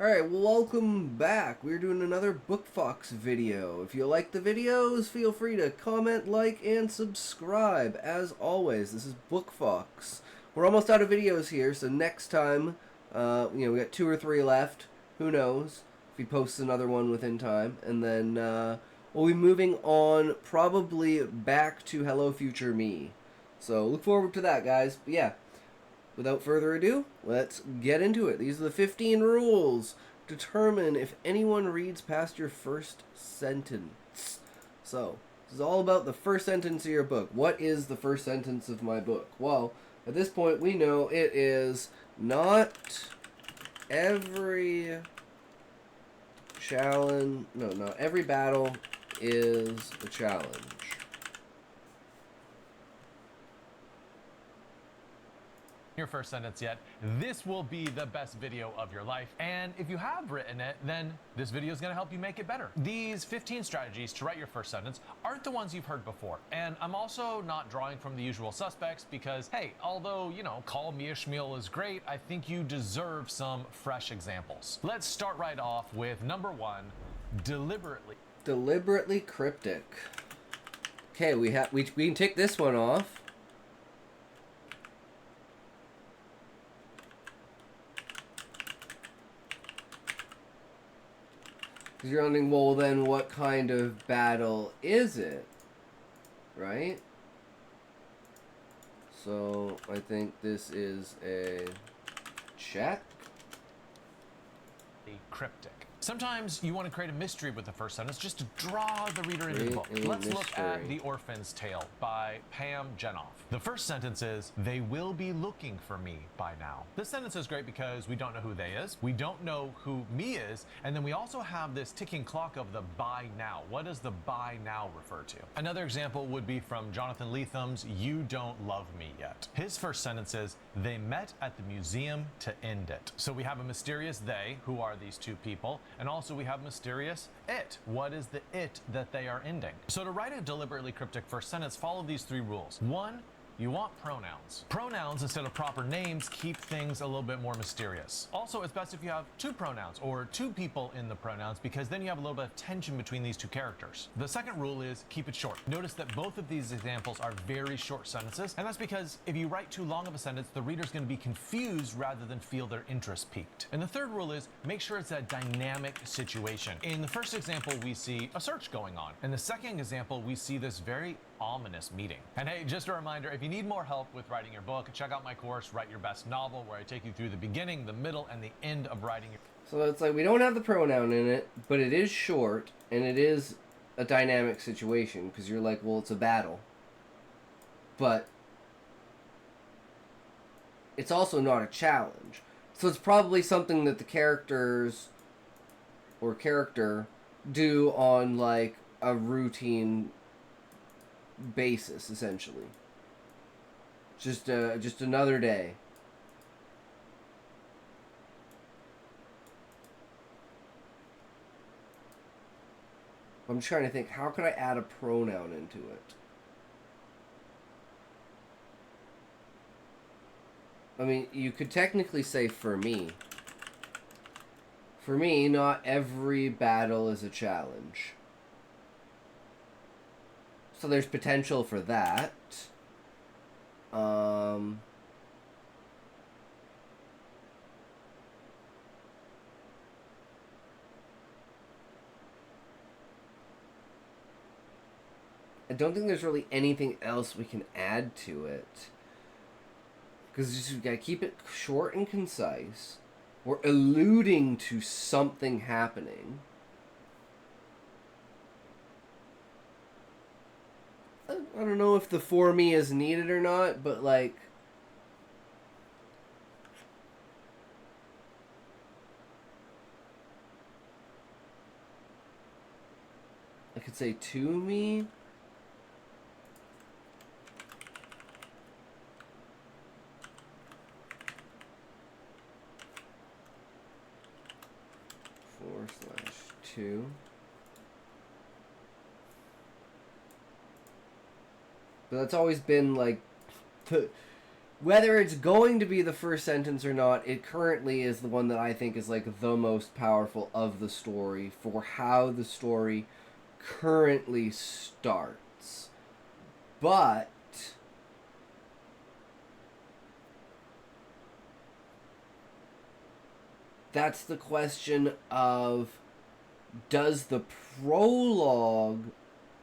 Alright, well, welcome back. We're doing another Bookfox video. If you like the videos, feel free to comment, like, and subscribe. As always, this is Bookfox. We're almost out of videos here, so next time, we got 2 or 3 left. Who knows if he posts another one within time. And then we'll be moving on probably back to Hello Future Me. So look forward to that, guys. But yeah. Without further ado, let's get into it. These are the 15 rules. Determine if anyone reads past your first sentence. So, this is all about the first sentence of your book. What is the first sentence of my book? Well, at this point, we know it is not every challenge... No, not every battle is a challenge. Your first sentence yet, this will be the best video of your life. And if you have written it, then this video is going to help you make it better. These 15 strategies to write your first sentence aren't the ones you've heard before. And I'm also not drawing from the usual suspects because, hey, although, call me a schmeal is great, I think you deserve some fresh examples. Let's start right off with number 1, deliberately. Deliberately cryptic. Okay, we can tick this one off. Because you're wondering, well, then what kind of battle is it? Right? So, I think this is a check. Cryptic. Sometimes you want to create a mystery with the first sentence just to draw the reader into the book. Let's look at The Orphan's Tale by Pam Jenoff. The first sentence is, they will be looking for me by now. This sentence is great because we don't know who they is, we don't know who me is, and then we also have this ticking clock of the by now. What does the by now refer to? Another example would be from Jonathan Letham's You Don't Love Me Yet. His first sentence is, they met at the museum to end it. So we have a mysterious they, who are these two people, and also we have mysterious it. What is the it that they are ending? So to write a deliberately cryptic first sentence, follow these 3 rules. 1, you want pronouns. Pronouns instead of proper names keep things a little bit more mysterious. Also, it's best if you have 2 pronouns or 2 people in the pronouns because then you have a little bit of tension between these 2 characters. The second rule is keep it short. Notice that both of these examples are very short sentences, and that's because if you write too long of a sentence, the reader's going to be confused rather than feel their interest piqued. And the third rule is make sure it's a dynamic situation. In the first example, we see a search going on. In the second example, we see this very ominous meeting. And hey, just a reminder, if you need more help with writing your book, check out my course, Write Your Best Novel, where I take you through the beginning, the middle, and the end of writing your... So it's like we don't have the pronoun in it, but it is short, and it is a dynamic situation, because you're like, well, it's a battle. But it's also not a challenge. So it's probably something that the characters or character do on, like, a routine basis, essentially. Just another day. I'm trying to think, how could I add a pronoun into it? I mean, you could technically say for me. For me, not every battle is a challenge. So there's potential for that. I don't think there's really anything else we can add to it. Because you gotta keep it short and concise. We're alluding to something happening. I don't know if the for me is needed or not, but like... I could say to me. /2. But that's always been like whether it's going to be the first sentence or not, it currently is the one that I think is like the most powerful of the story for how the story currently starts. But that's the question of, does the prologue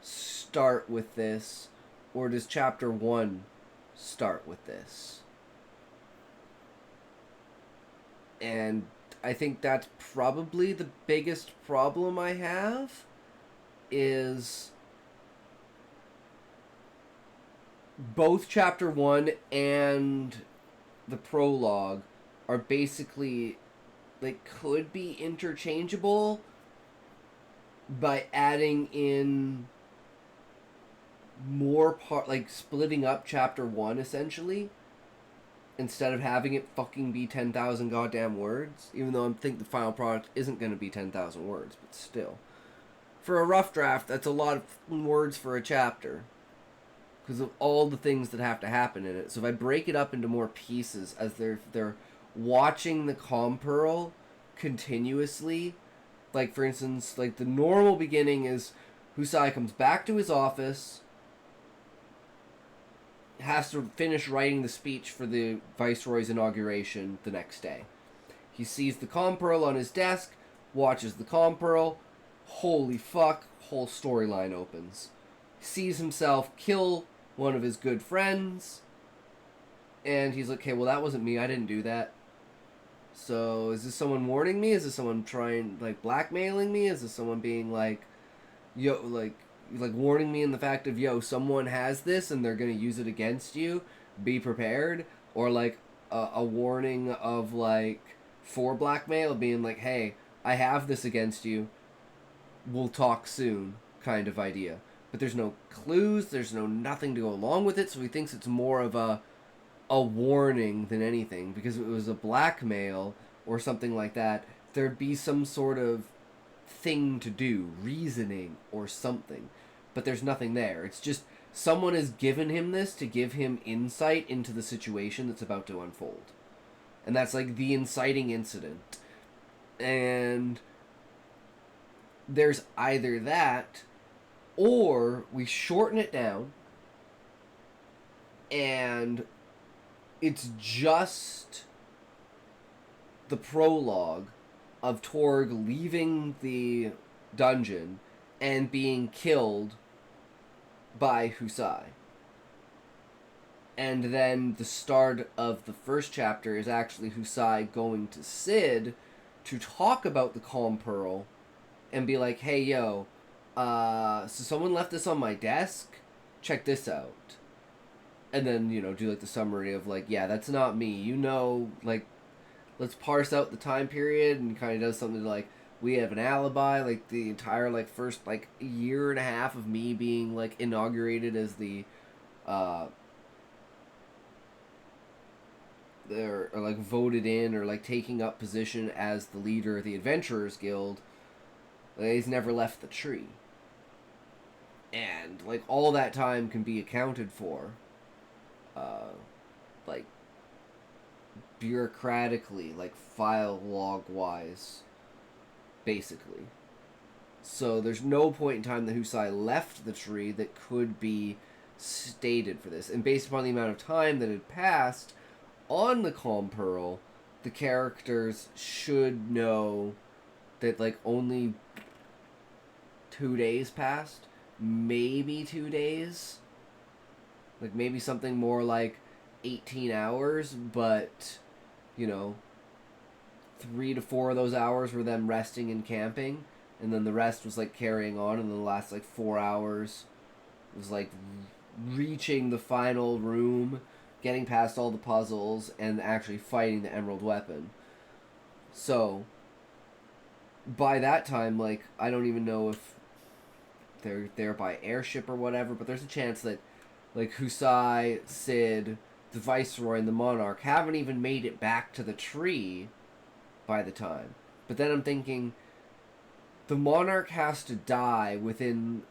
start with this, or does chapter 1 start with this? And I think that's probably the biggest problem I have, is both chapter 1 and the prologue are basically, like, could be interchangeable by adding in more part, like splitting up chapter 1 essentially, instead of having it fucking be 10,000 goddamn words, even though I think the final product isn't going to be 10,000 words, but still. For a rough draft, that's a lot of words for a chapter, because of all the things that have to happen in it. So if I break it up into more pieces, as they're watching the Compearl continuously, like, for instance, like, the normal beginning is Husai comes back to his office, has to finish writing the speech for the Viceroy's inauguration the next day. He sees the Compearl on his desk, watches the Compearl, holy fuck, whole storyline opens. He sees himself kill one of his good friends, and he's like, okay, well, that wasn't me, I didn't do that. So, is this someone warning me? Is this someone trying, like, blackmailing me? Is this someone being like, yo, like warning me in the fact of, yo, someone has this and they're gonna use it against you, be prepared? Or, like, a warning of, like, for blackmail, being like, hey, I have this against you, we'll talk soon, kind of idea. But there's no clues, there's no nothing to go along with it, so he thinks it's more of a warning than anything, because if it was a blackmail or something like that, there'd be some sort of thing to do, reasoning or something, but there's nothing there. It's just someone has given him this to give him insight into the situation that's about to unfold, and that's like the inciting incident. And there's either that, or we shorten it down and it's just the prologue of Torg leaving the dungeon and being killed by Husai. And then the start of the first chapter is actually Husai going to Sid to talk about the Compearl and be like, hey, yo, so someone left this on my desk? Check this out. And then, you know, do, like, the summary of, like, yeah, that's not me. You know, like, let's parse out the time period, and kind of does something like, we have an alibi, like, the entire, like, first, like, year and a half of me being, like, inaugurated as the, or, like, voted in, or, like, taking up position as the leader of the Adventurers Guild, like, he's never left the tree. And, like, all that time can be accounted for, like, bureaucratically, like, file log wise, basically. So there's no point in time that Husai left the tree that could be stated for this. And based upon the amount of time that had passed on the Compearl, the characters should know that, like, only 2 days passed, maybe 2 days, like, maybe something more like 18 hours, but, you know, 3 to 4 of those hours were them resting and camping, and then the rest was, like, carrying on, and then the last, like, 4 hours was, like, reaching the final room, getting past all the puzzles, and actually fighting the Emerald Weapon. So, by that time, like, I don't even know if they're there by airship or whatever, but there's a chance that, like, Husai, Sid, the Viceroy, and the Monarch haven't even made it back to the tree by the time. But then I'm thinking, the Monarch has to die within,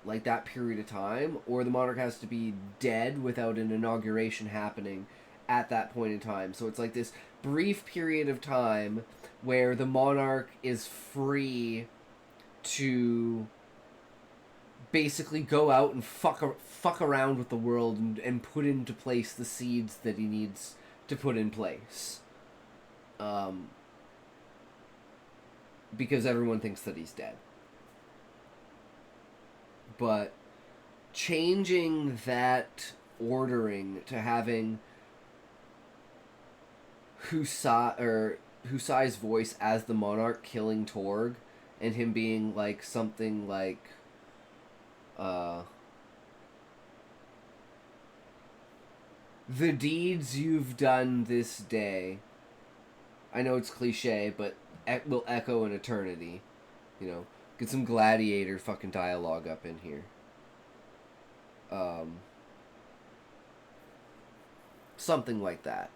like, that period of time, or the Monarch has to be dead without an inauguration happening at that point in time. So it's like this brief period of time where the monarch is free to basically go out and fuck around with the world and put into place the seeds that he needs to put in place. Because everyone thinks that he's dead. But changing that ordering to having Husai's voice as the monarch killing Torg, and him being like something like the deeds you've done this day. I know it's cliche, but will echo in eternity. You know, get some gladiator fucking dialogue up in here. Something like that.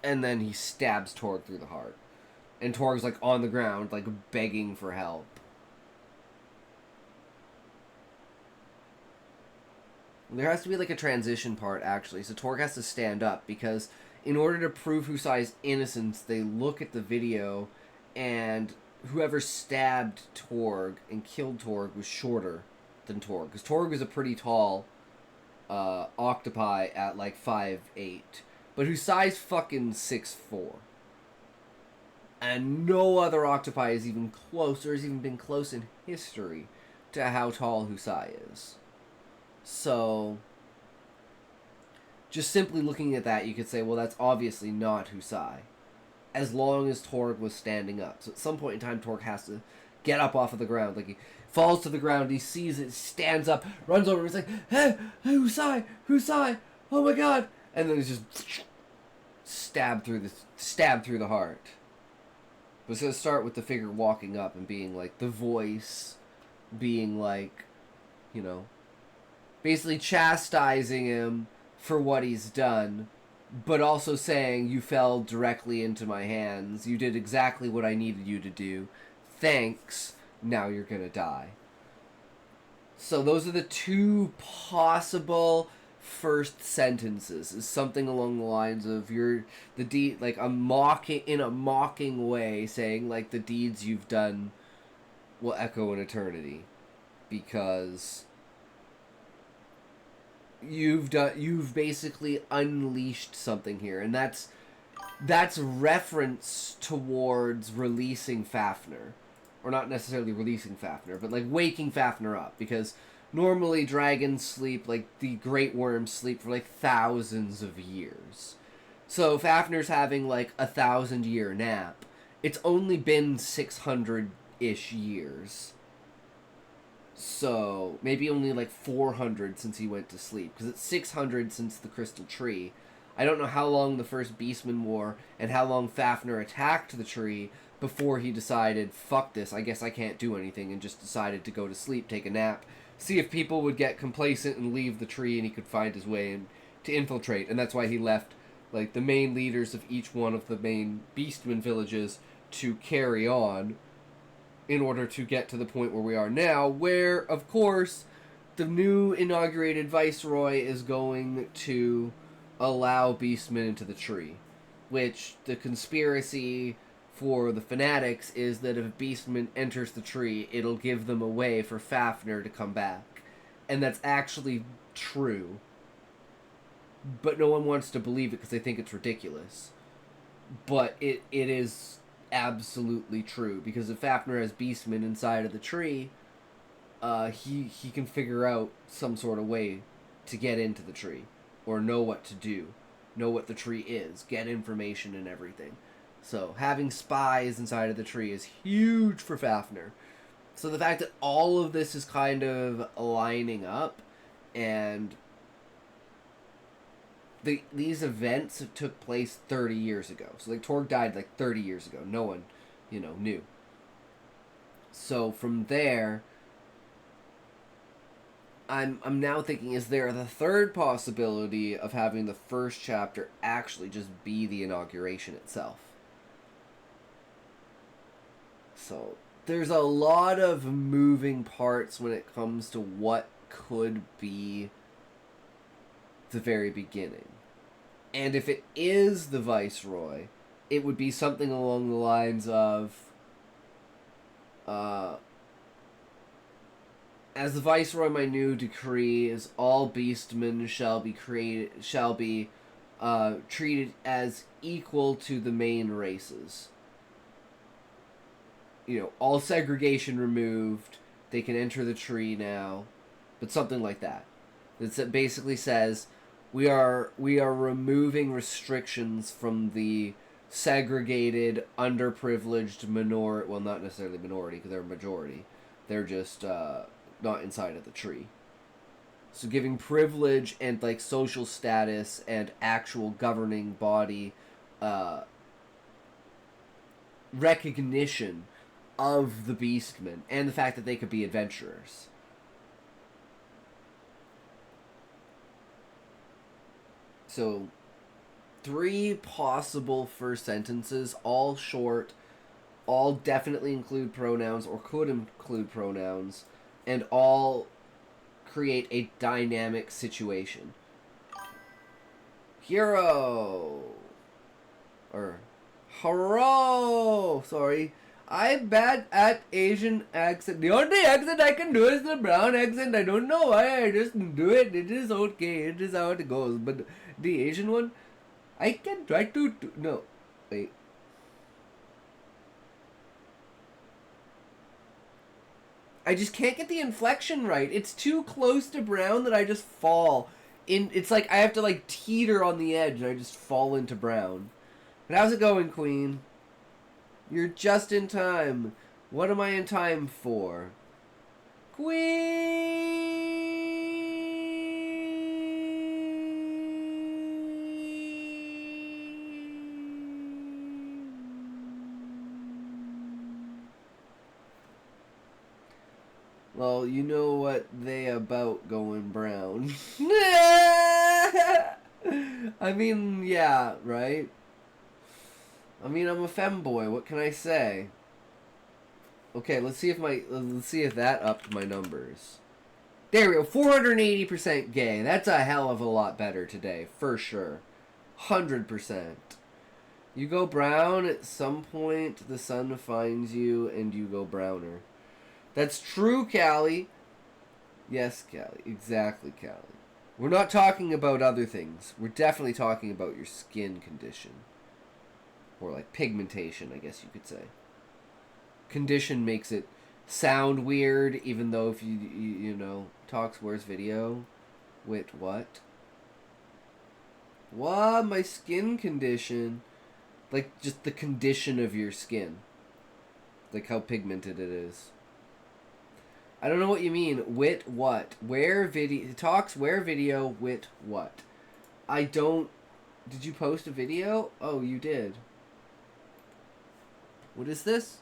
And then he stabs Torg through the heart. And Torg's like on the ground, like begging for help. There has to be like a transition part, actually. So Torg has to stand up because in order to prove Husai's innocence, they look at the video and whoever stabbed Torg and killed Torg was shorter than Torg. Because Torg is a pretty tall octopi at like 5'8". But Husai's fucking 6'4". And no other octopi is even close, or has even been close in history to how tall Husai is. So, just simply looking at that, you could say, well, that's obviously not Husai. As long as Torg was standing up. So at some point in time, Torg has to get up off of the ground. Like, he falls to the ground, he sees it, stands up, runs over, he's like, hey, Husai, Husai, oh my god. And then he's just stabbed through the heart. But it's going to start with the figure walking up and being like, the voice being like, you know, basically chastising him for what he's done, but also saying, you fell directly into my hands. You did exactly what I needed you to do. Thanks. Now you're going to die. So those are the two possible first sentences. Is something along the lines of like a mocking way, saying like the deeds you've done will echo in eternity, because you've basically unleashed something here, and that's reference towards releasing Fafnir, or not necessarily releasing Fafnir, but like waking Fafnir up, because normally dragons sleep, like the great worms sleep for like thousands of years. So Fafnir's having like 1,000-year nap. It's only been 600-ish years. So maybe only like 400 since he went to sleep, because it's 600 since the Crystal Tree. I don't know how long the first Beastman War and how long Fafnir attacked the tree before he decided, fuck this, I guess I can't do anything, and just decided to go to sleep, take a nap, see if people would get complacent and leave the tree, and he could find his way to infiltrate. And that's why he left like the main leaders of each one of the main Beastman villages to carry on, in order to get to the point where we are now, where, of course, the new inaugurated Viceroy is going to allow Beastmen into the tree. Which, the conspiracy for the fanatics is that if a Beastman enters the tree, it'll give them a way for Fafnir to come back. And that's actually true. But no one wants to believe it because they think it's ridiculous. But it is absolutely true, because if Fafnir has Beastmen inside of the tree, he can figure out some sort of way to get into the tree, or know what to do, know what the tree is, get information and everything. So having spies inside of the tree is huge for Fafnir. So the fact that all of this is kind of lining up, and these events took place 30 years ago. So like Torg died like 30 years ago. No one, knew. So from there, I'm now thinking, is there the third possibility of having the first chapter actually just be the inauguration itself? So there's a lot of moving parts when it comes to what could be the very beginning. And if it is the Viceroy, it would be something along the lines of, as the Viceroy, my new decree is all beastmen shall be treated as equal to the main races. You know, all segregation removed. They can enter the tree now, but something like that. It basically says we are removing restrictions from the segregated, underprivileged minority. Well, not necessarily minority because they're a majority. They're just not inside of the tree. So giving privilege and like social status and actual governing body recognition of the Beastmen and the fact that they could be adventurers. So 3 possible first sentences, all short, all definitely include pronouns or could include pronouns, and all create a dynamic situation. Hero! Or, hero! Sorry. I'm bad at Asian accent. The only accent I can do is the brown accent. I don't know why. I just do it. It is okay. It is how it goes. But the Asian one, I can try to... No. Wait. I just can't get the inflection right. It's too close to brown that I just fall. It's like I have to like teeter on the edge and I just fall into brown. But how's it going, Queen? You're just in time. What am I in time for? Queen! Well, you know what they about going brown. I mean, yeah, right? I mean, I'm a femboy. What can I say? Okay, let's see if that upped my numbers. There we go. 480% gay. That's a hell of a lot better today, for sure. 100%. You go brown at some point. The sun finds you, and you go browner. That's true, Callie. Yes, Callie. Exactly, Callie. We're not talking about other things. We're definitely talking about your skin condition. Or like pigmentation, I guess you could say. Condition makes it sound weird, even though if you know, talks where's video? Wait, what? What? My skin condition? Like just the condition of your skin. Like how pigmented it is. I don't know what you mean. Wit what? Where video? Talks where video? Wit what? I don't... Did you post a video? Oh, you did. What is this?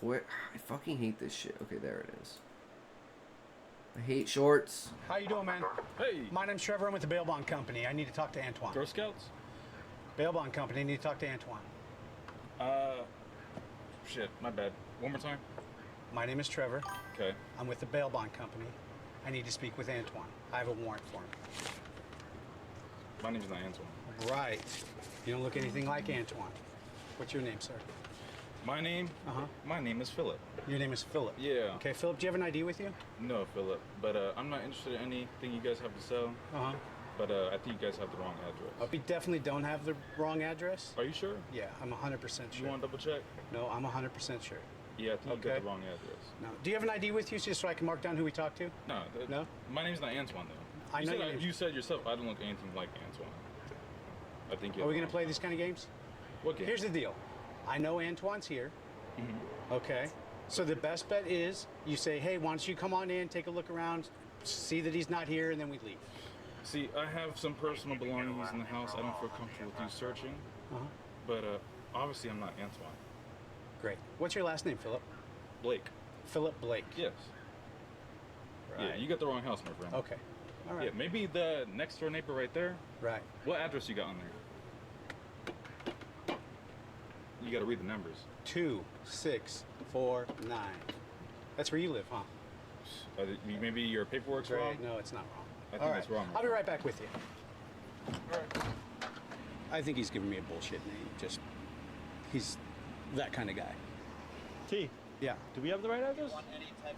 Where? I fucking hate this shit. Okay, there it is. I hate shorts. How you doing, man? Hey. My name's Trevor. I'm with the Bail Bond Company. I need to talk to Antoine. Girl Scouts? Bail Bond Company. I need to talk to Antoine. Shit, my bad. One more time? My name is Trevor. Okay. I'm with the Bail Bond Company. I need to speak with Antoine. I have a warrant for him. My name's not Antoine. Right. You don't look anything like Antoine. What's your name, sir? My name? My name is Philip. Your name is Philip? Yeah. Okay, Philip, do you have an ID with you? No, Philip. But I'm not interested in anything you guys have to sell. But I think you guys have the wrong address. We definitely don't have the wrong address. Are you sure? Yeah, I'm 100% sure. You want to double check? No, I'm 100% sure. Yeah, I think you got the wrong address. No. Do you have an ID with you just so I can mark down who we talked to? No. No? My name's not Antoine, though. I know your name. You said yourself I don't look anything like Antoine. I think Are we going to play these kind of games? What game? Here's the deal. I know Antoine's here. Okay. So the best bet is you say, hey, why don't you come on in, take a look around, see that he's not here, and then we leave. See, I have some personal belongings in the house. I don't feel comfortable with you searching. But obviously I'm not Antoine. Great. What's your last name, Philip? Blake. Philip Blake. Yes. Right. Yeah, you got the wrong house, my friend. Okay. All right. Yeah, maybe the next door neighbor right there. Right. What address you got on there? You got to read the numbers. 2649. That's where you live, huh? Maybe your paperwork's wrong. No, it's not wrong. I think it's wrong. I'll be right back with you. All right. I think he's giving me a bullshit name. He's that kind of guy. T, Yeah. do we have the right address?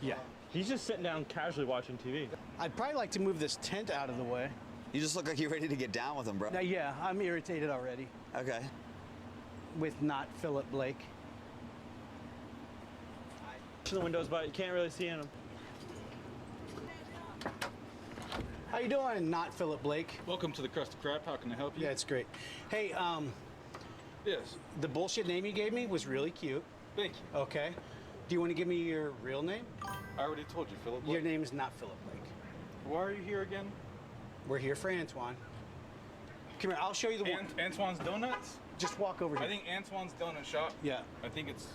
Yeah. He's just sitting down casually watching TV. I'd probably like to move this tent out of the way. You just look like you're ready to get down with him, bro. Now, yeah, I'm irritated already Okay. with not Philip Blake. The windows, but you can't really see in them. How you doing, not Philip Blake? Welcome to the Crusty Crab. How can I help you? Yeah, it's great. Hey, Yes. the bullshit name you gave me was really cute. Thank you. Okay. Do you want to give me your real name? I already told you, Philip. Your name is not Philip Blake. Why are you here again? We're here for Antoine. Come here, I'll show you the one. Antoine's Donuts? Just walk over here. I think Antoine's Donut Shop. Yeah. I think it's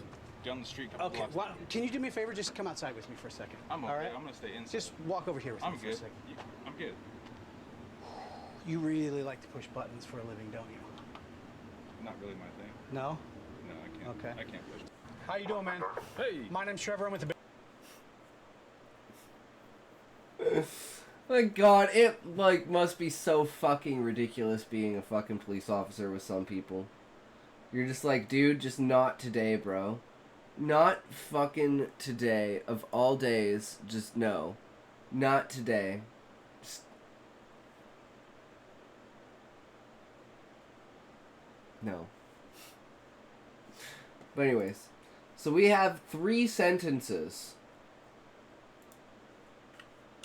down the street. a couple Okay, blocks well, down. can you do me a favor? Just come outside with me for a second. I'm okay. All right? I'm gonna stay inside. Just walk over here with I'm me for a good. second. I'm good. You really like to push buttons for a living, don't you? Not really my thing. No? No, I can't. Okay. I can't push. How you doing, man? Hey. My name's Trevor. I'm with the... My God, it like must be so fucking ridiculous being a fucking police officer with some people. You're just like, dude, just not today, bro. Not fucking today. Of all days, just no. Not today. Just... No. But anyways, so we have 3 sentences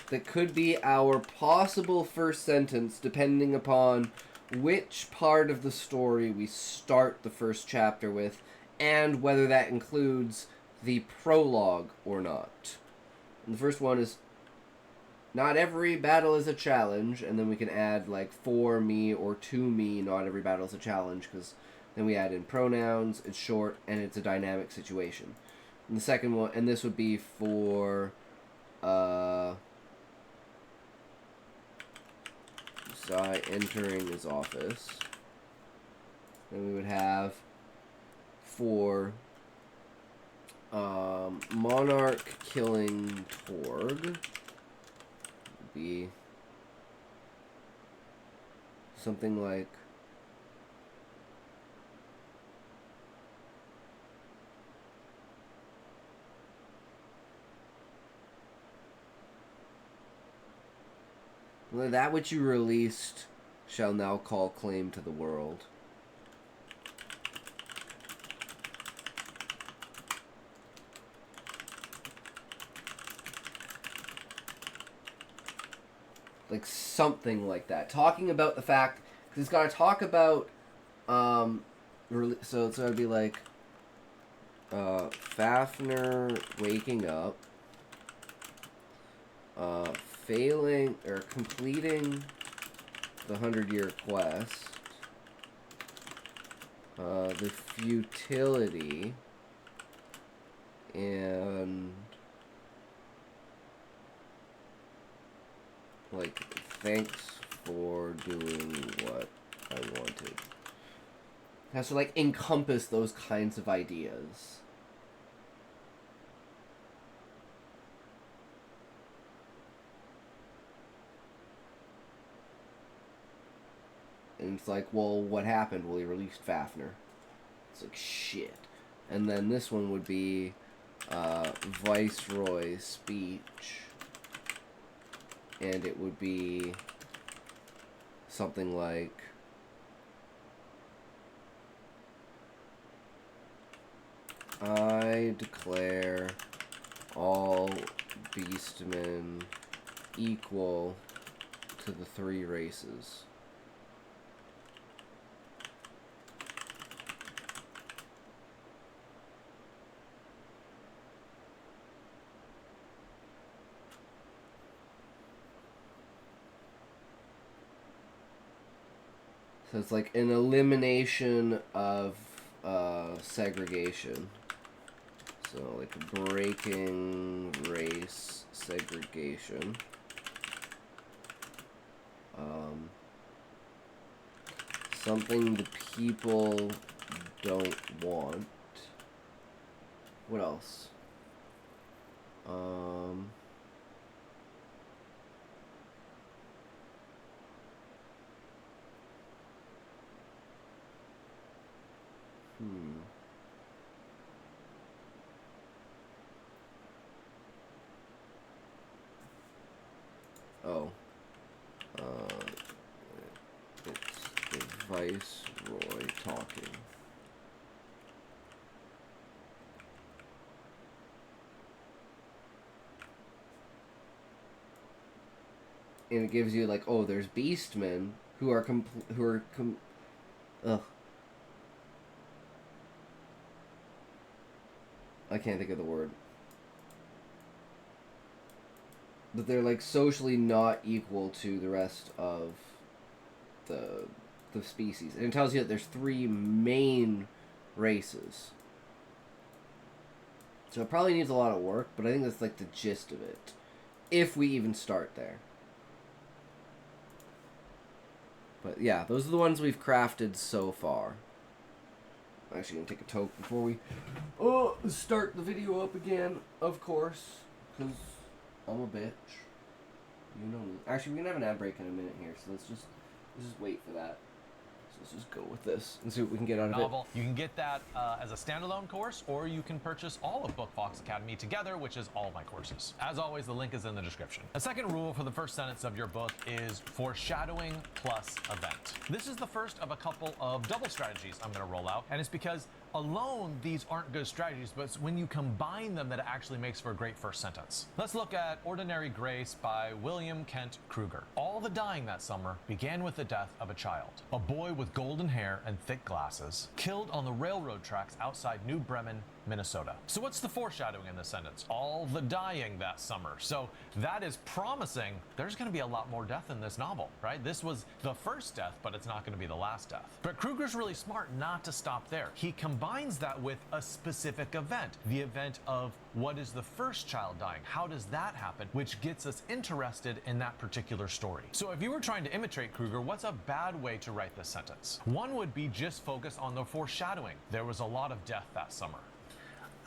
that could be our possible first sentence depending upon which part of the story we start the first chapter with and whether that includes the prologue or not. And the first one is, not every battle is a challenge, and then we can add like for me or to me, not every battle is a challenge, because then we add in pronouns, it's short, and it's a dynamic situation. And the second one, and this would be for Zai entering his office. Then we would have for Monarch killing Torg. Would be something like that which you released shall now call claim to the world. Like something like that. Talking about the fact, because it's got to talk about, so it's got to be like, Fafnir waking up, failing or completing the 100-year quest, the futility, and like thanks for doing what I wanted. It has to like encompass those kinds of ideas. And it's like, well, what happened? Well, he released Fafnir. It's like, shit. And then this one would be Viceroy's speech. And it would be something like, I declare all beastmen equal to the 3 races. So it's like an elimination of segregation. So like breaking race segregation. Something the people don't want. What else? Oh. It's the Viceroy talking. And it gives you like, oh, there's beastmen who are ugh. I can't think of the word. But they're like socially not equal to the rest of the species. And it tells you that there's 3 main races. So it probably needs a lot of work, but I think that's like the gist of it. If we even start there. But yeah, those are the ones we've crafted so far. I'm actually going to take a toke before we start the video up again, of course. Because I'm a bitch. You know me. Actually, we're going to have an ad break in a minute here, so let's just wait for that. So let's just go with this and see what we can get out of it. You can get that as a standalone course, or you can purchase all of Bookfox Academy together, which is all my courses. As always, the link is in the description. A second rule for the first sentence of your book is foreshadowing plus event. This is the first of a couple of double strategies I'm going to roll out, and it's because alone these aren't good strategies, but it's when you combine them that it actually makes for a great first sentence. Let's look at Ordinary Grace by William Kent Kruger. All the dying that summer began with the death of a child, a boy with golden hair and thick glasses, killed on the railroad tracks outside New Bremen, Minnesota. So what's the foreshadowing in this sentence? All the dying that summer. So that is promising there's going to be a lot more death in this novel, right? This was the first death, but it's not going to be the last death. But Kruger's really smart not to stop there. He combines that with a specific event, the event of what is the first child dying? How does that happen? Which gets us interested in that particular story. So if you were trying to imitate Kruger, what's a bad way to write this sentence? One would be just focus on the foreshadowing. There was a lot of death that summer.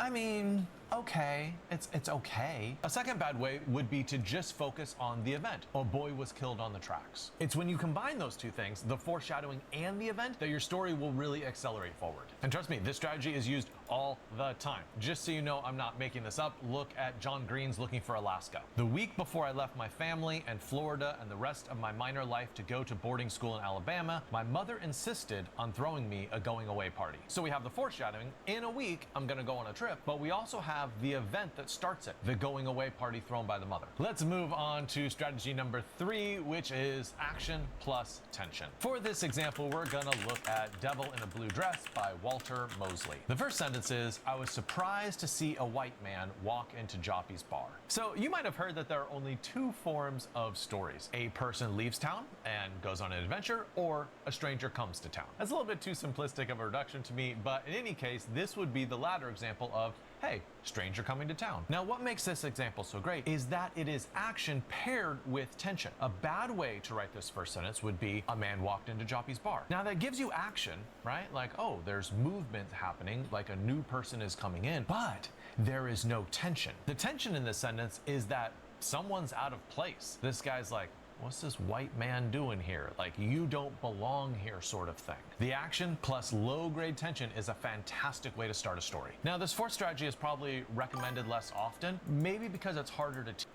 I mean, okay, it's okay. A second bad way would be to just focus on the event. A boy was killed on the tracks. It's when you combine those two things, the foreshadowing and the event, that your story will really accelerate forward. And trust me, this strategy is used all the time. Just so you know, I'm not making this up, look at John Green's Looking for Alaska. The week before I left my family and Florida and the rest of my minor life to go to boarding school in Alabama, my mother insisted on throwing me a going away party. So we have the foreshadowing. In a week, I'm gonna go on a trip, but we also have the event that starts it, the going away party thrown by the mother. Let's move on to strategy number 3, which is action plus tension. For this example, we're gonna look at Devil in a Blue Dress by Walter Mosley. The first sentence is, I was surprised to see a white man walk into Joppy's bar. So you might have heard that there are only 2 forms of stories. A person leaves town and goes on an adventure, or a stranger comes to town. That's a little bit too simplistic of a reduction to me, but in any case, this would be the latter example of, hey, stranger coming to town. Now, what makes this example so great is that it is action paired with tension. A bad way to write this first sentence would be, a man walked into Joppy's bar. Now, that gives you action, right? Like, oh, there's movement happening, like a new person is coming in, but there is no tension. The tension in this sentence is that someone's out of place. This guy's like, what's this white man doing here? Like, you don't belong here sort of thing. The action plus low-grade tension is a fantastic way to start a story. Now, this fourth strategy is probably recommended less often, maybe because it's harder to teach.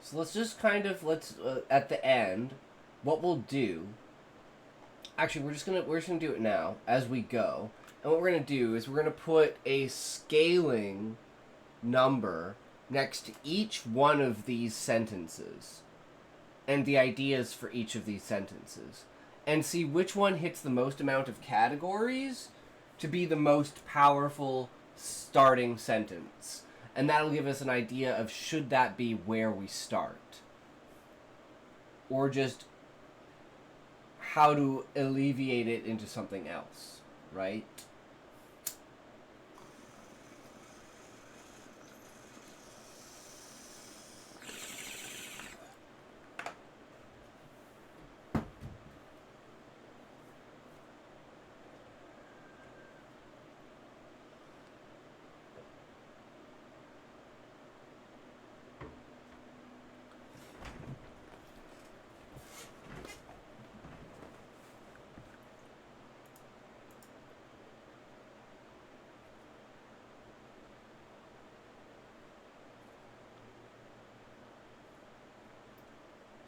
So let's just kind of, at the end, what we'll do, actually, we're just gonna do it now, as we go. And what we're going to do is we're going to put a scaling number next to each one of these sentences and the ideas for each of these sentences and see which one hits the most amount of categories to be the most powerful starting sentence. And that'll give us an idea of should that be where we start, or just how to alleviate it into something else, right?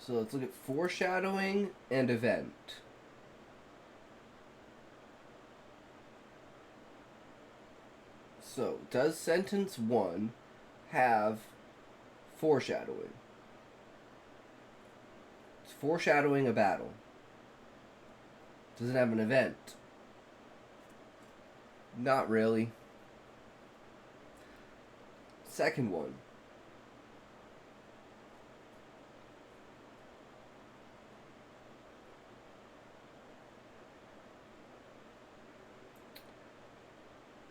So let's look at foreshadowing and event. So, does sentence 1 have foreshadowing? It's foreshadowing a battle. Does it have an event? Not really. Second one.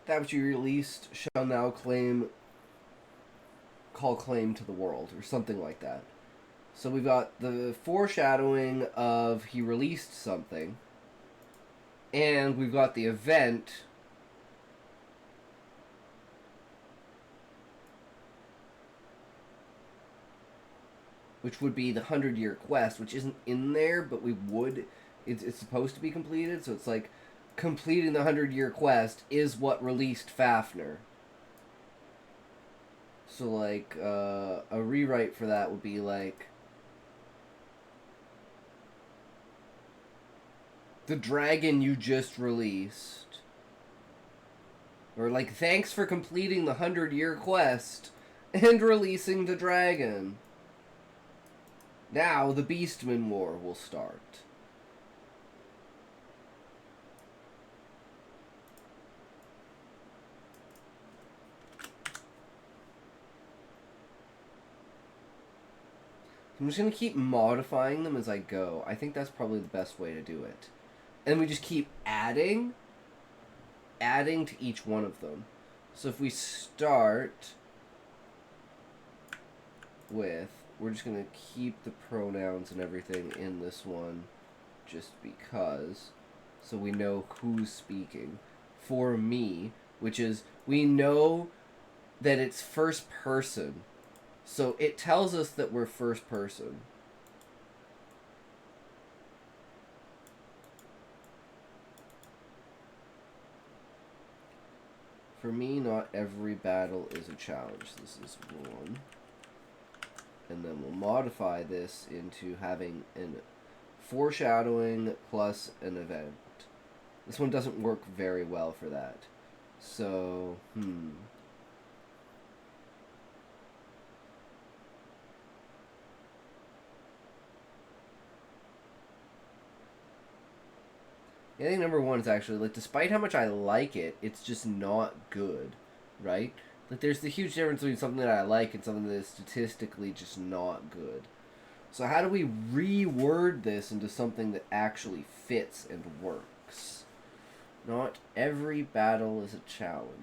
That which you released shall now call claim to the world, or something like that. So we've got the foreshadowing of he released something, and we've got the event which would be the 100-year quest, which isn't in there, but it's supposed to be completed, so it's like completing the 100-year quest is what released Fafnir. So, like, a rewrite for that would be, like, the dragon you just released. Or, like, thanks for completing the 100-year quest and releasing the dragon. Now, the Beastman War will start. I'm just going to keep modifying them as I go. I think that's probably the best way to do it. And we just keep adding to each one of them. So if we start with, we're just going to keep the pronouns and everything in this one just because, so we know who's speaking. For me, which is, we know that it's first person. So it tells us that we're first person. For me, not every battle is a challenge. This is one. And then we'll modify this into having an foreshadowing plus an event. This one doesn't work very well for that. So, I think number 1 is actually, like, despite how much I like it, it's just not good, right? Like, there's the huge difference between something that I like and something that is statistically just not good. So how do we reword this into something that actually fits and works? Not every battle is a challenge.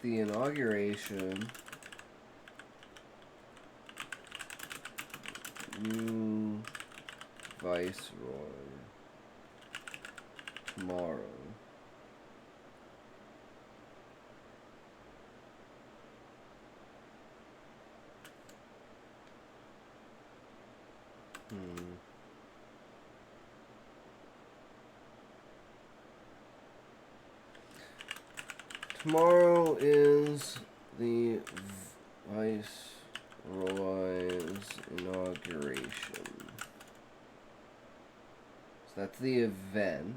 The inauguration, new viceroy, tomorrow. Tomorrow is the viceroy's inauguration. So that's the event.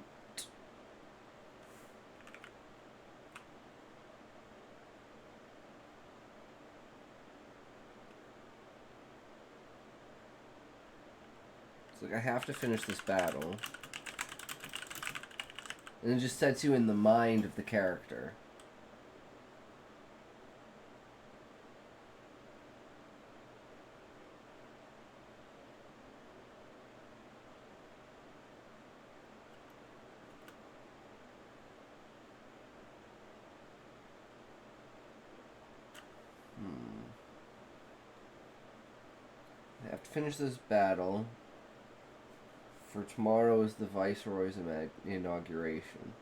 It's like I have to finish this battle. And it just sets you in the mind of the character. I have to finish this battle. For tomorrow is the Viceroy's inauguration.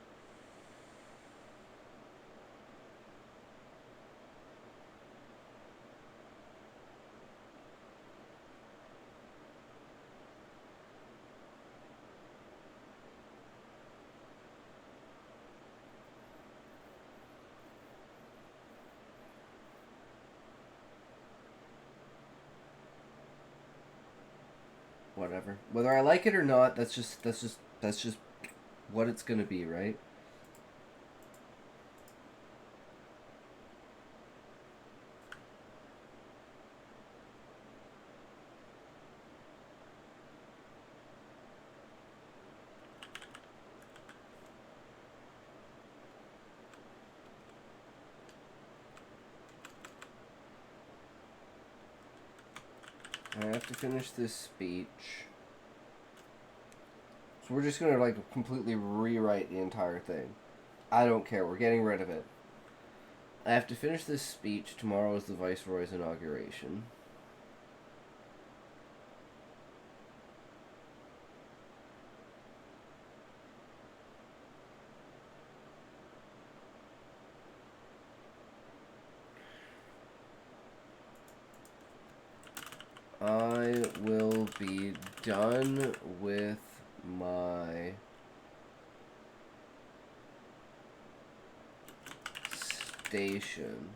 whatever. Whether I like it or not, that's just what it's gonna be, right? I have to finish this speech. So we're just gonna like completely rewrite the entire thing. I don't care, we're getting rid of it. I have to finish this speech. Tomorrow is the Viceroy's inauguration. I will be done with my station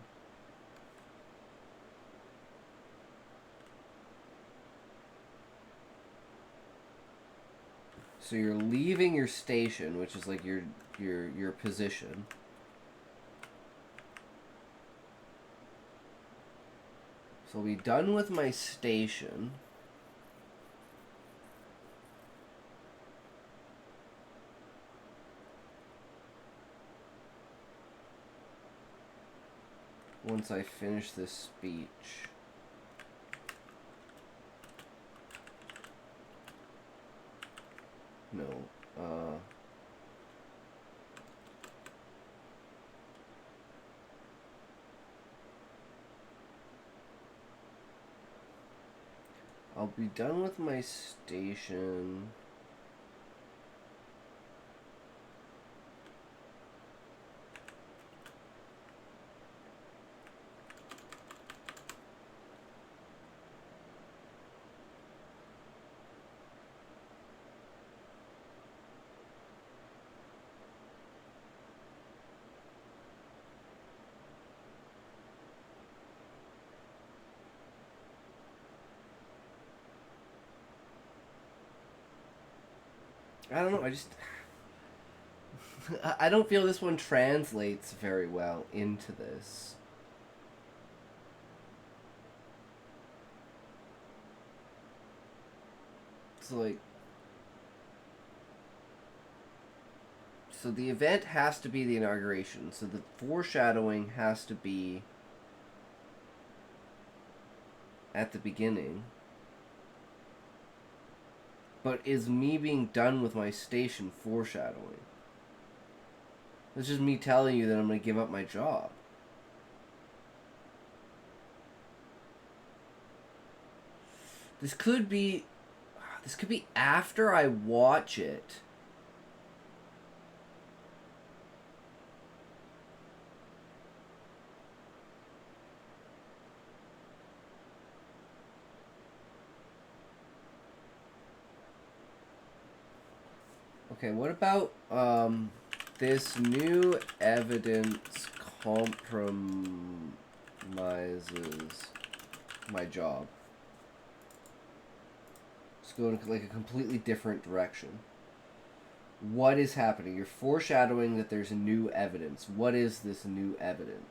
so you're leaving your station, which is like your position. So I'll be done with my station. Once I finish this speech. No, I'll be done with my station. I don't know, I don't feel this one translates very well into this. So, like... So the event has to be the inauguration, so the foreshadowing has to be at the beginning. But is me being done with my station foreshadowing? It's just me telling you that I'm going to give up my job. This could be after I watch it. Okay, what about this new evidence compromises my job? Let's go in like a completely different direction. What is happening? You're foreshadowing that there's new evidence. What is this new evidence?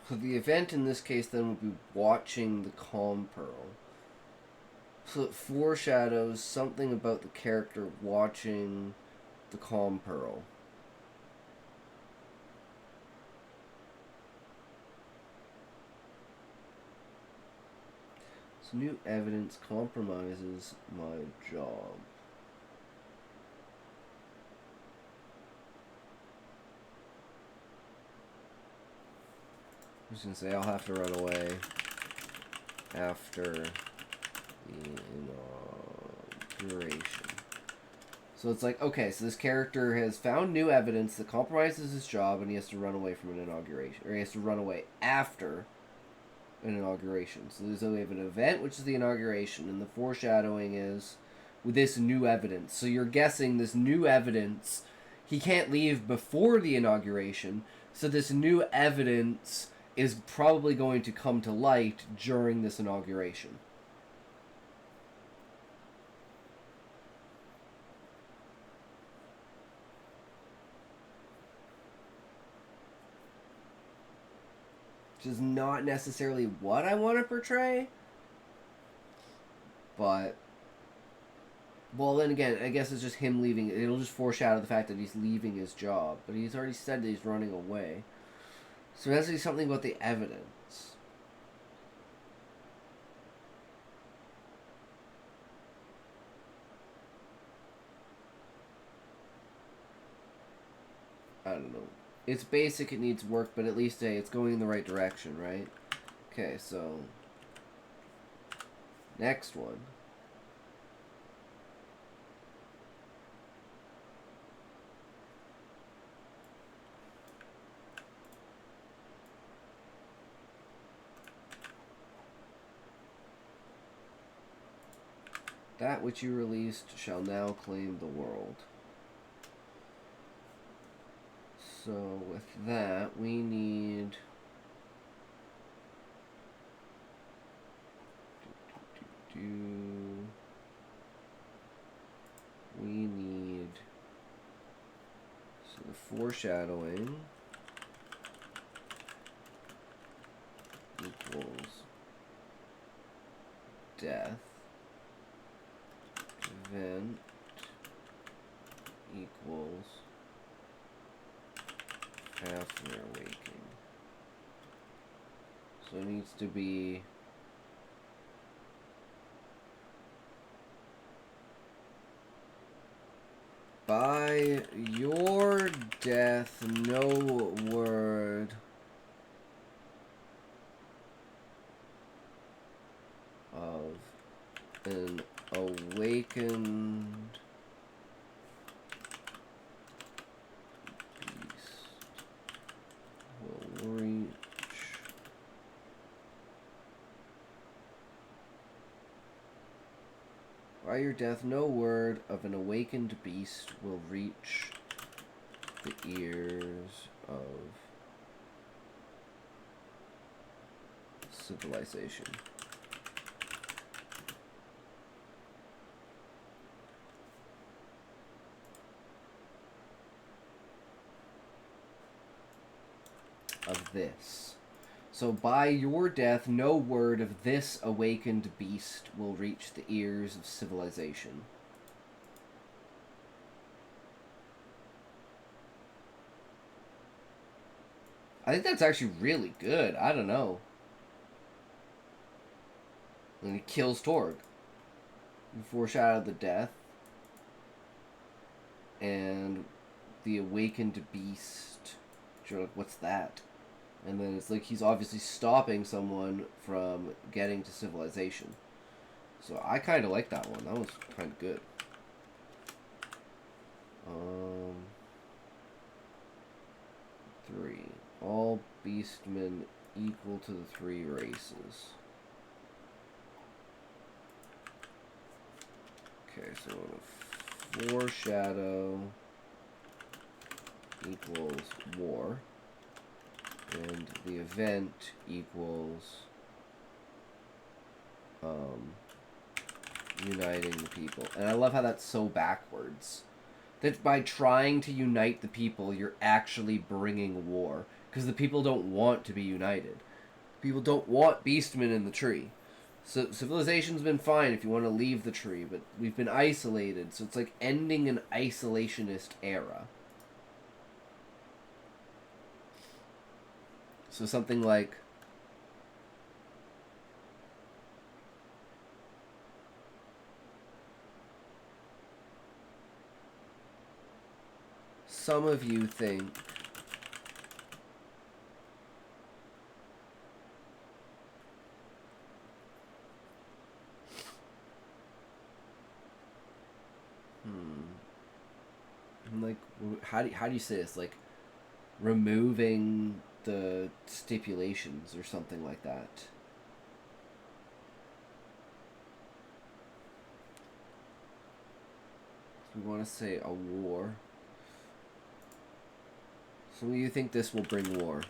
So the event in this case then would be watching the Calm Pearl. So it foreshadows something about the character watching the Calm Pearl. So new evidence compromises my job. I'm just gonna say I'll have to run away after the inauguration. So it's like, okay, so this character has found new evidence that compromises his job, and he has to run away from an inauguration, or he has to run away after an inauguration. So we have an event, which is the inauguration, and the foreshadowing is with this new evidence. So you're guessing this new evidence, he can't leave before the inauguration, so this new evidence is probably going to come to light during this inauguration. Which is not necessarily what I want to portray, but, well, then again, I guess it's just him leaving. It'll just foreshadow the fact that he's leaving his job, but he's already said that he's running away. So it has to be something about the evidence. I don't know. It's basic, it needs work, but at least, hey, it's going in the right direction, right? Okay, so... next one. That which you released shall now claim the world. So with that, we need... we need... so the foreshadowing equals death. Event equals after waking. So it needs to be by your death, no word of an awakened beast will reach by your death, no word of an awakened beast will reach the ears of civilization. Of this. So by your death, no word of this awakened beast will reach the ears of civilization. I think that's actually really good. I don't know. And he kills Torg. You foreshadowed the death. And the awakened beast. You're like, what's that? And then it's like he's obviously stopping someone from getting to civilization. So I kind of like that one. That was kind of good. 3. All beastmen equal to the 3 races. Okay, so foreshadow equals war. And the event equals uniting the people. And I love how that's so backwards. That by trying to unite the people, you're actually bringing war. Because the people don't want to be united. People don't want beastmen in the tree. So civilization's been fine if you want to leave the tree, but we've been isolated. So it's like ending an isolationist era. So something like some of you think How do you say this? Like, removing the stipulations or something like that. We want to say a war. So you think this will bring war?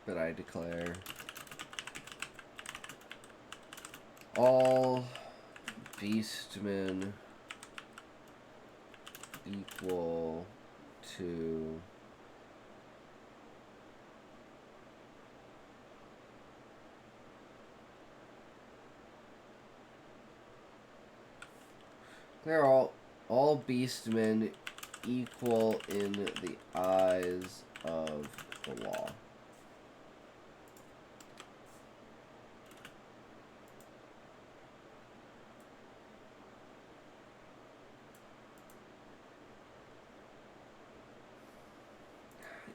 That I declare all beastmen equal to they're all beastmen equal in the eyes of the law.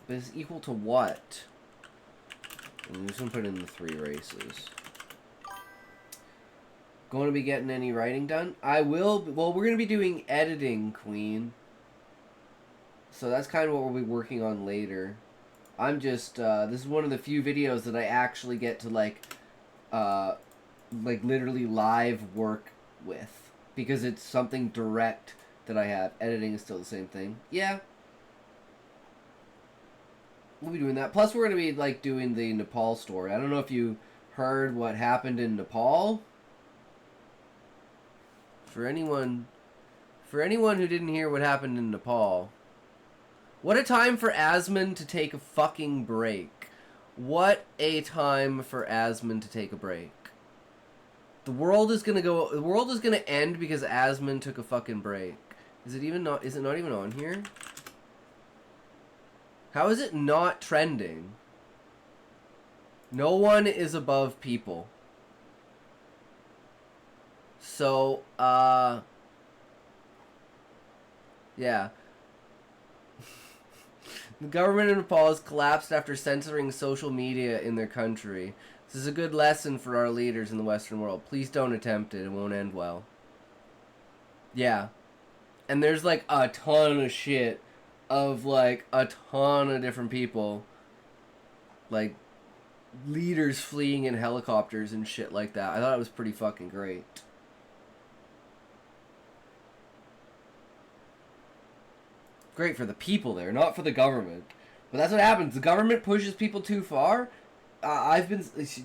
But it's equal to what? I'm just gonna put in the 3 races. Going to be getting any writing done? I will. Well, we're gonna be doing editing, Queen. So that's kind of what we'll be working on later. I'm just. This is one of the few videos that I actually get to like literally live work with, because it's something direct that I have. Editing is still the same thing. Yeah. We'll be doing that. Plus, we're going to be, like, doing the Nepal story. I don't know if you heard what happened in Nepal. For anyone who didn't hear what happened in Nepal, what a time for Asmund to take a fucking break. What a time for Asmund to take a break. The world is going to end because Asmund took a fucking break. Is it not even on here? How is it not trending? No one is above people. So, yeah. The government of Nepal has collapsed after censoring social media in their country. This is a good lesson for our leaders in the Western world. Please don't attempt it. It won't end well. Yeah. And there's like a ton of shit of like a ton of different people, like leaders fleeing in helicopters and shit like that. I thought it was pretty fucking great. Great for the people there, not for the government. But that's what happens. The government pushes people too far. It's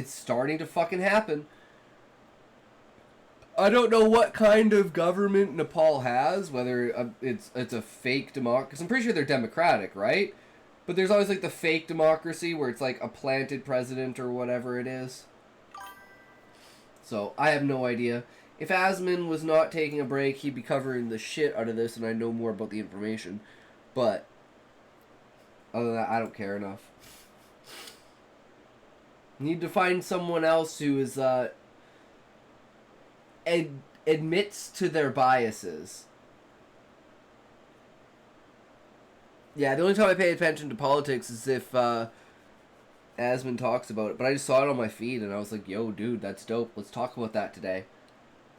starting to fucking happen. I don't know what kind of government Nepal has, whether it's a fake democracy. I'm pretty sure they're democratic, right? But there's always like the fake democracy where it's like a planted president or whatever it is. So I have no idea. If Asmund was not taking a break, he'd be covering the shit out of this, and I know more about the information. But other than that, I don't care enough. Need to find someone else who is admits to their biases. Yeah, the only time I pay attention to politics is if Asmund talks about it. But I just saw it on my feed and I was like, yo, dude, that's dope. Let's talk about that today.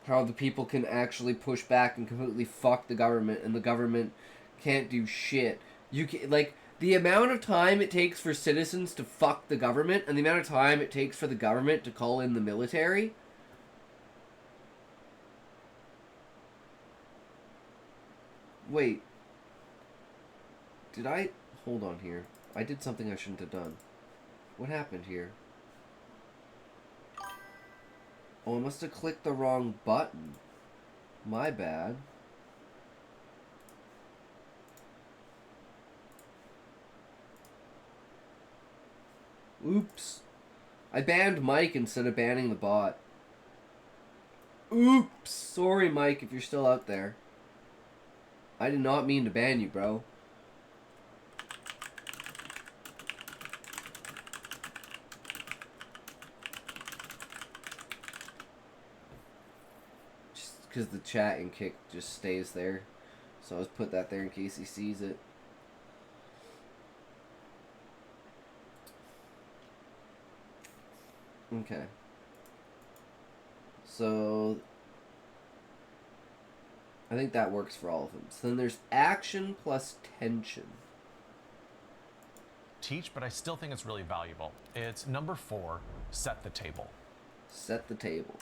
How the people can actually push back and completely fuck the government, and the government can't do shit. You can, like, the amount of time it takes for citizens to fuck the government and the amount of time it takes for the government to call in the military. Wait. Did I... Hold on here. I did something I shouldn't have done. What happened here? Oh, I must have clicked the wrong button. My bad. Oops. I banned Mike instead of banning the bot. Oops. Sorry, Mike, if you're still out there. I did not mean to ban you, bro. Just because the chat and kick just stays there. So let's put that there in case he sees it. Okay. So I think that works for all of them. So then there's action plus tension. Teach, but I still think it's really valuable. It's number 4, set the table. Set the table.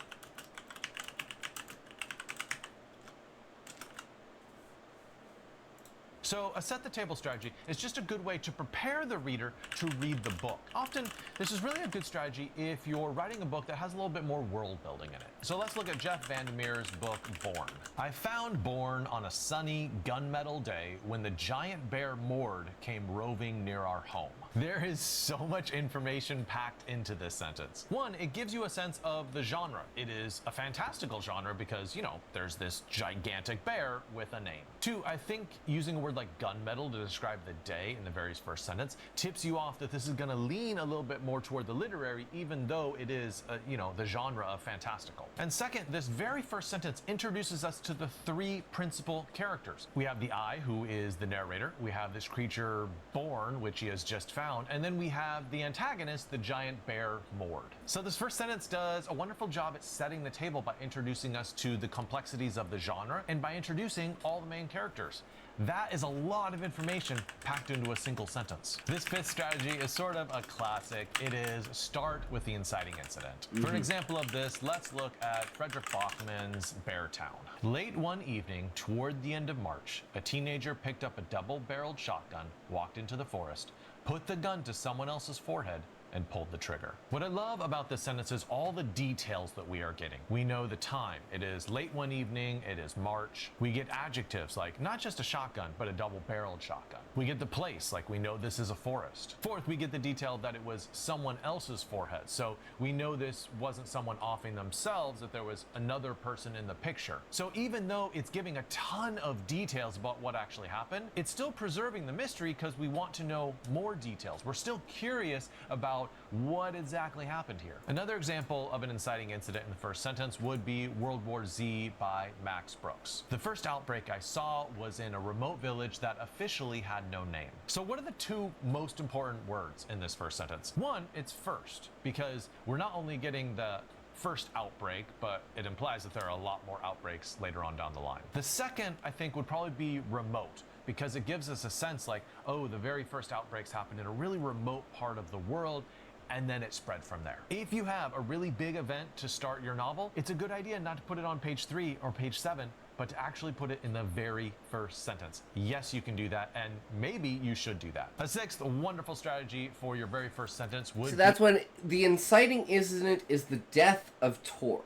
So a set the table strategy is just a good way to prepare the reader to read the book. Often, this is really a good strategy if you're writing a book that has a little bit more world building in it. So let's look at Jeff Vandermeer's book, Born. I found Born on a sunny gunmetal day when the giant bear Mord came roving near our home. There is so much information packed into this sentence. 1, it gives you a sense of the genre. It is a fantastical genre because, you know, there's this gigantic bear with a name. 2, I think using a word like gunmetal to describe the day in the very first sentence tips you off that this is going to lean a little bit more toward the literary, even though it is, you know, the genre of fantastical. And second, this very first sentence introduces us to the 3 principal characters. We have the I, who is the narrator. We have this creature Born, which he has just found. And then we have the antagonist, the giant bear Mord. So this first sentence does a wonderful job at setting the table by introducing us to the complexities of the genre and by introducing all the main characters. That is a lot of information packed into a single sentence. This 5th strategy is sort of a classic. It is start with the inciting incident. For an example of this, let's look at Frederick Bachman's Beartown. Late one evening, toward the end of March, a teenager picked up a double-barreled shotgun, walked into the forest, put the gun to someone else's forehead, and pulled the trigger. What I love about this sentence is all the details that we are getting. We know the time. It is late one evening, it is March. We get adjectives like not just a shotgun, but a double-barreled shotgun. We get the place, like we know this is a forest. 4th, we get the detail that it was someone else's forehead. So we know this wasn't someone offing themselves, that there was another person in the picture. So even though it's giving a ton of details about what actually happened, it's still preserving the mystery because we want to know more details. We're still curious about what exactly happened here. Another example of an inciting incident in the first sentence would be World War Z by Max Brooks. The first outbreak I saw was in a remote village that officially had no name. So what are the 2 most important words in this first sentence? 1, it's first, because we're not only getting the first outbreak, but it implies that there are a lot more outbreaks later on down the line. The second, I think, would probably be remote, because it gives us a sense like, oh, the very first outbreaks happened in a really remote part of the world, and then it spread from there. If you have a really big event to start your novel, it's a good idea not to put it on page 3 or page 7, but to actually put it in the very first sentence. Yes, you can do that, and maybe you should do that. A 6th wonderful strategy for your very first sentence would So that's when the inciting incident is the death of Torg.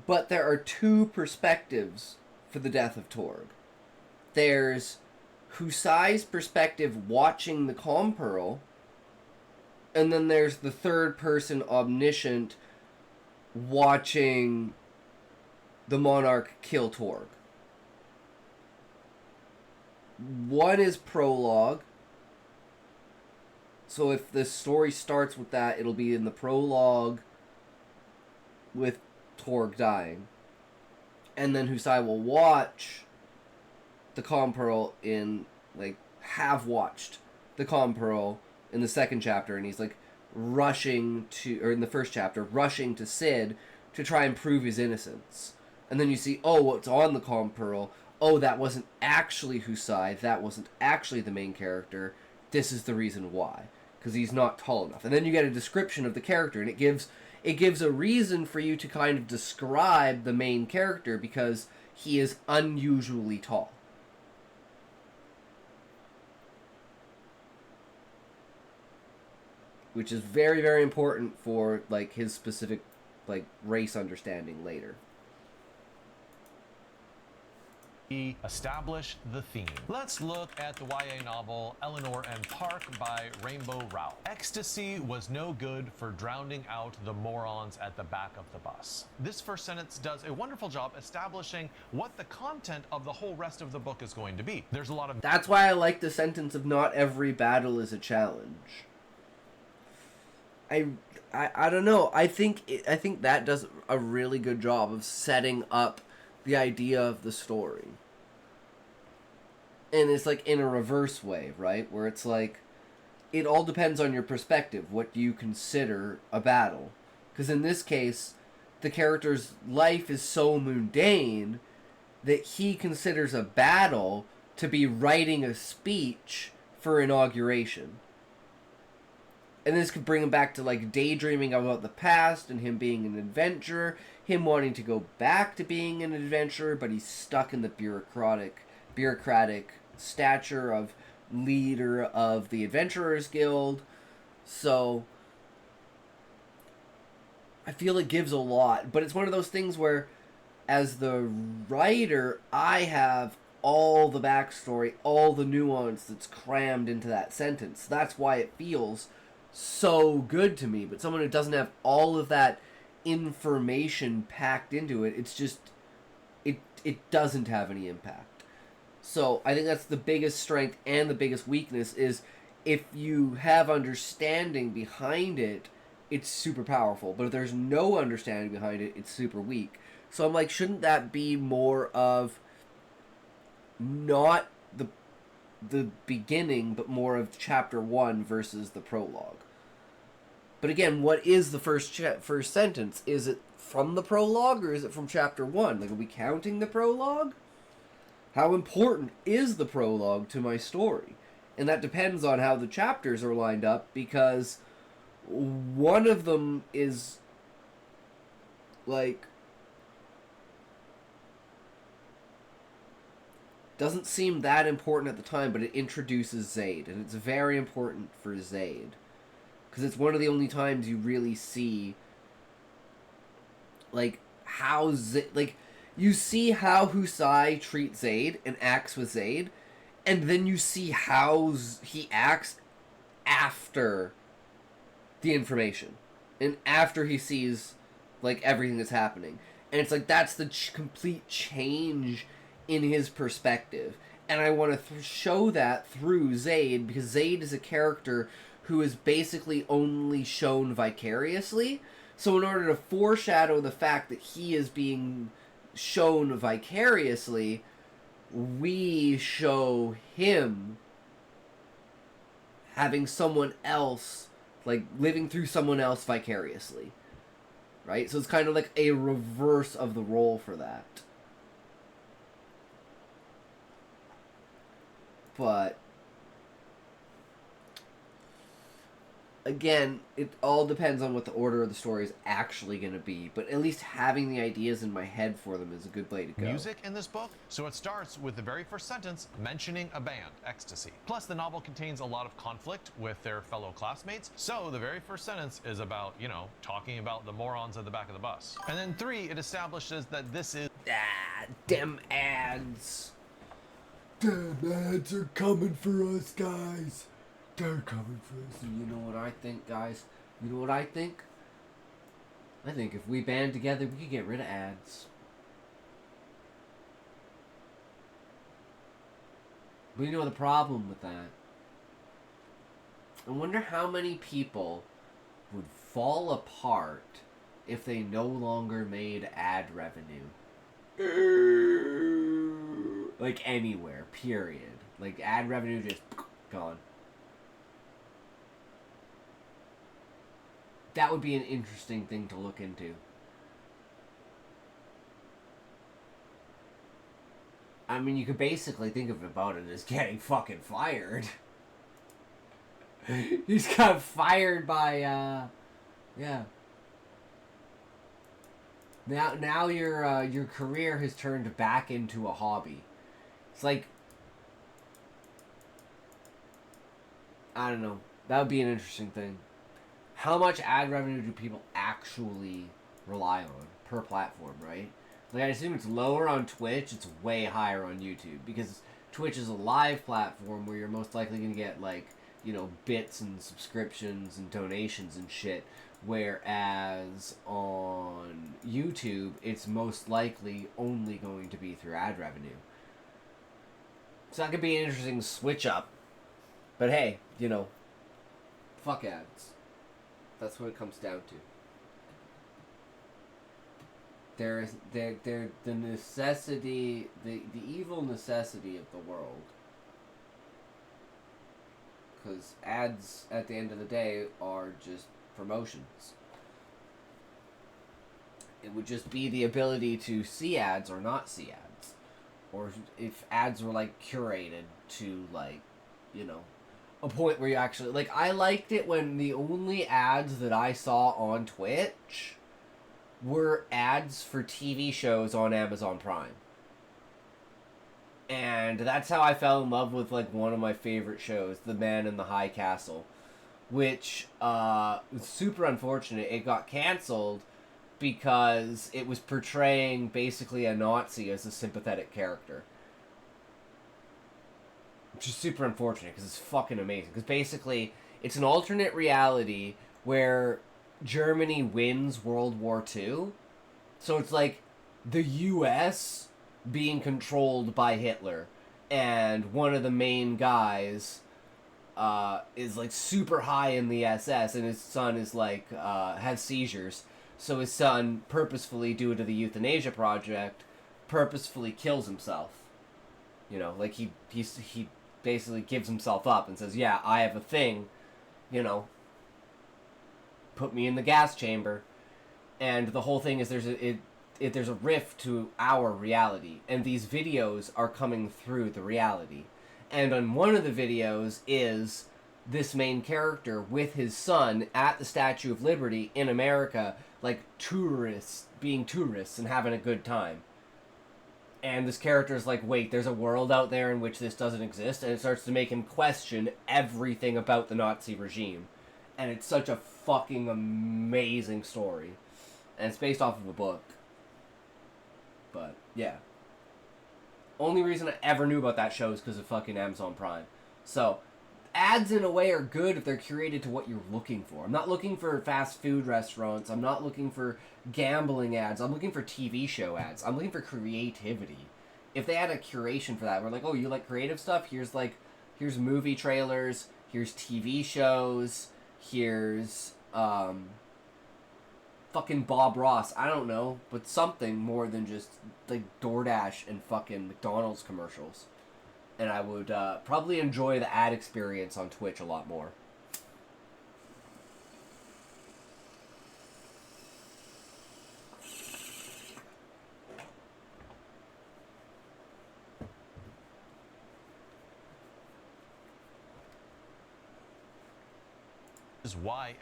But there are 2 perspectives for the death of Torg. There's Husai's perspective watching the Compearl, and then there's the 3rd person omniscient watching the Monarch kill Torg. One is prologue. So if the story starts with that, it'll be in the prologue with Torg dying. And then Husai will watch the Compearl have watched the Compearl in the 2nd chapter, and he's rushing to Sid to try and prove his innocence. And then you see, oh, what's on the Compearl? Oh, that wasn't actually Husai. That wasn't actually the main character. This is the reason why. Because he's not tall enough. And then you get a description of the character, and it gives a reason for you to kind of describe the main character because he is unusually tall. Which is very, very important for his specific race understanding later. Establish the theme. Let's look at the YA novel Eleanor and Park by Rainbow Rowell. Ecstasy was no good for drowning out the morons at the back of the bus. This first sentence does a wonderful job establishing what the content of the whole rest of the book is going to be. There's a lot of... That's why I like the sentence of not every battle is a challenge. I don't know. I think that does a really good job of setting up the idea of the story. And it's like in a reverse way, right? Where it's like, it all depends on your perspective. What do you consider a battle? Because in this case, the character's life is so mundane that he considers a battle to be writing a speech for inauguration. And this could bring him back to like daydreaming about the past and him being an adventurer, him wanting to go back to being an adventurer, but he's stuck in the bureaucratic stature of leader of the Adventurers Guild. So I feel it gives a lot, but it's one of those things where as the writer, I have all the backstory, all the nuance that's crammed into that sentence. That's why it feels so good to me. But someone who doesn't have all of that information packed into it, it's just, it doesn't have any impact. So I think that's the biggest strength and the biggest weakness is if you have understanding behind it, it's super powerful. But if there's no understanding behind it, it's super weak. So I'm like, shouldn't that be more of not the beginning, but more of chapter 1 versus the prologue? But again, what is the first sentence? Is it from the prologue or is it from chapter 1? Like, are we counting the prologue? How important is the prologue to my story? And that depends on how the chapters are lined up, because one of them is like doesn't seem that important at the time, but it introduces Zaid, and it's very important for Zaid because it's one of the only times you really see like how you see how Husai treats Zaid and acts with Zaid, and then you see how he acts after the information and after he sees like everything that's happening, and it's like that's the complete change in his perspective. And I want to show that through Zaid, because Zaid is a character who is basically only shown vicariously. So in order to foreshadow the fact that he is being shown vicariously, we show him having someone else, like living through someone else vicariously, right? So it's kind of like a reverse of the role for that. But again, it all depends on what the order of the story is actually going to be, but at least having the ideas in my head for them is a good way to go. Music in this book, so it starts with the very first sentence mentioning a band, Ecstasy. Plus, the novel contains a lot of conflict with their fellow classmates, so the very first sentence is about, you know, talking about the morons at the back of the bus. And then 3, it establishes that this is... Them ads. Damn ads are coming for us, guys. They're coming for us. And you know what I think, guys? You know what I think? I think if we band together, we could get rid of ads. But you know the problem with that? I wonder how many people would fall apart if they no longer made ad revenue. Like anywhere, period. Like ad revenue just gone. That would be an interesting thing to look into. I mean, you could basically think of about it as getting fucking fired. He's got fired by, yeah. Now your career has turned back into a hobby. It's like, I don't know. That would be an interesting thing. How much ad revenue do people actually rely on per platform, right? Like, I assume it's lower on Twitch, it's way higher on YouTube, because Twitch is a live platform where you're most likely going to get, like, you know, bits and subscriptions and donations and shit, whereas on YouTube, it's most likely only going to be through ad revenue. So that could be an interesting switch up. But hey, you know, fuck ads. That's what it comes down to. The necessity, the evil necessity of the world because ads at the end of the day are just promotions. It would just be the ability to see ads or not see ads. Or if ads were, like, curated to, like, you know, a point where you actually... Like, I liked it when the only ads that I saw on Twitch were ads for TV shows on Amazon Prime. And that's how I fell in love with, like, one of my favorite shows, The Man in the High Castle. Which, was super unfortunate. It got canceled because it was portraying basically a Nazi as a sympathetic character. Which is super unfortunate because it's fucking amazing. Because basically, it's an alternate reality where Germany wins World War II. So it's like the US being controlled by Hitler. And one of the main guys is like super high in the SS, and his son is like, has seizures. So his son, purposefully, due to the euthanasia project, purposefully kills himself. You know, like he basically gives himself up and says, yeah, I have a thing, you know, put me in the gas chamber. And the whole thing is there's a rift to our reality, and these videos are coming through the reality. And on one of the videos is this main character with his son at the Statue of Liberty in America, like being tourists and having a good time. And this character is like, wait, there's a world out there in which this doesn't exist, and it starts to make him question everything about the Nazi regime. And it's such a fucking amazing story. And it's based off of a book. But, yeah. Only reason I ever knew about that show is because of fucking Amazon Prime. So, ads in a way are good if they're curated to what you're looking for. I'm not looking for fast food restaurants. I'm not looking for gambling ads. I'm looking for TV show ads. I'm looking for creativity. If they had a curation for that, we're like, oh, you like creative stuff? Here's movie trailers. Here's TV shows. Here's, fucking Bob Ross. I don't know, but something more than just, like, DoorDash and fucking McDonald's commercials. And I would probably enjoy the ad experience on Twitch a lot more. Is YA,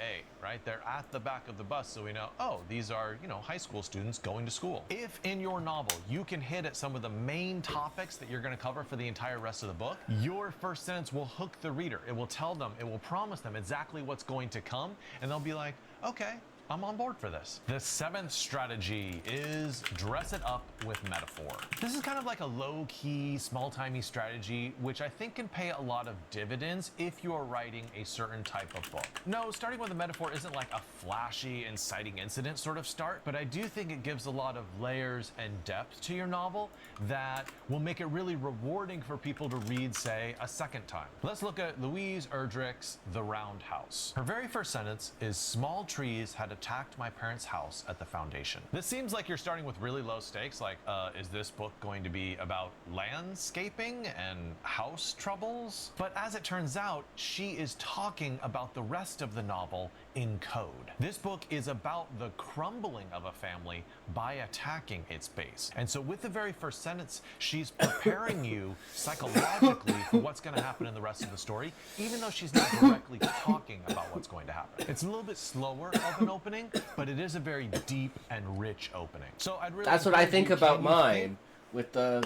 right? They're at the back of the bus, so we know, oh, these are, high school students going to school. If in your novel you can hit at some of the main topics that you're going to cover for the entire rest of the book, your first sentence will hook the reader. It will tell them, it will promise them exactly what's going to come, and they'll be like, okay, I'm on board for this. The seventh strategy is dress it up with metaphor. This is kind of like a low-key, small-timey strategy, which I think can pay a lot of dividends if you're writing a certain type of book. No, starting with a metaphor isn't like a flashy, inciting incident sort of start, but I do think it gives a lot of layers and depth to your novel that will make it really rewarding for people to read, say, a second time. Let's look at Louise Erdrich's The Roundhouse. Her very first sentence is, small trees had attacked my parents' house at the foundation. This seems like you're starting with really low stakes, like, is this book going to be about landscaping and house troubles? But as it turns out, she is talking about the rest of the novel in code. This book is about the crumbling of a family by attacking its base. And so with the very first sentence, she's preparing you psychologically for what's going to happen in the rest of the story, even though she's not directly talking about what's going to happen. It's a little bit slower of an opening, but it is a very deep and rich opening. So I'd really That's what I think about mine, with the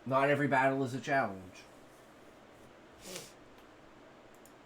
not every battle is a challenge.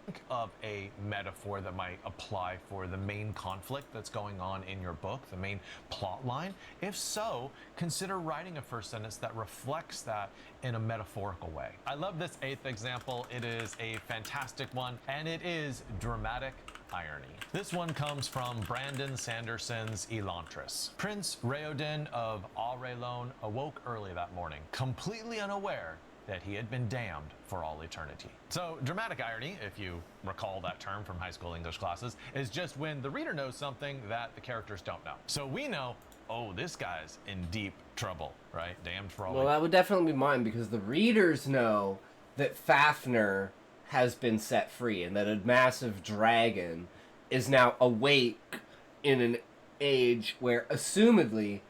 Think of a metaphor that might apply for the main conflict that's going on in your book, the main plot line. If so, consider writing a first sentence that reflects that in a metaphorical way. I love this 8th example. It is a fantastic one, and it is dramatic irony. This one comes from Brandon Sanderson's Elantris. Prince Raodin of Aurelon awoke early that morning, completely unaware that he had been damned for all eternity. So dramatic irony, if you recall that term from high school English classes, is just when the reader knows something that the characters don't know. So we know, oh, this guy's in deep trouble, right? Damned for all. Well, that would definitely be mine, because the readers know that Fafnir has been set free, and that a massive dragon is now awake in an age where, assumedly,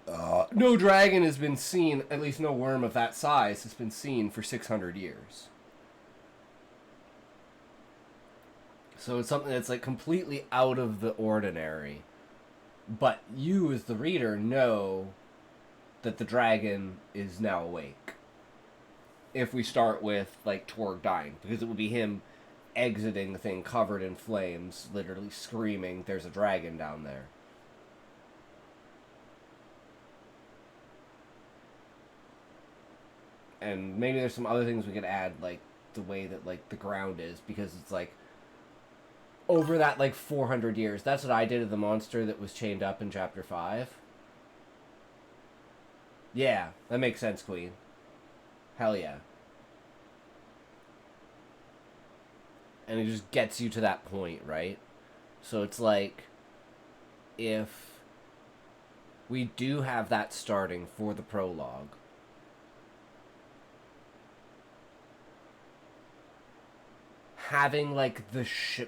no dragon has been seen, at least no worm of that size has been seen for 600 years. So it's something that's like completely out of the ordinary. But you, as the reader, know that the dragon is now awake. If we start with, like, Torg dying, because it would be him exiting the thing covered in flames, literally screaming, "There's a dragon down there." And maybe there's some other things we could add, like the way that, like, the ground is, because it's like over that, like, 400 years. That's what I did to the monster that was chained up in chapter 5. Yeah, that makes sense, Queen. Hell yeah. And it just gets you to that point, right? So it's like, if we do have that starting for the prologue, having, like,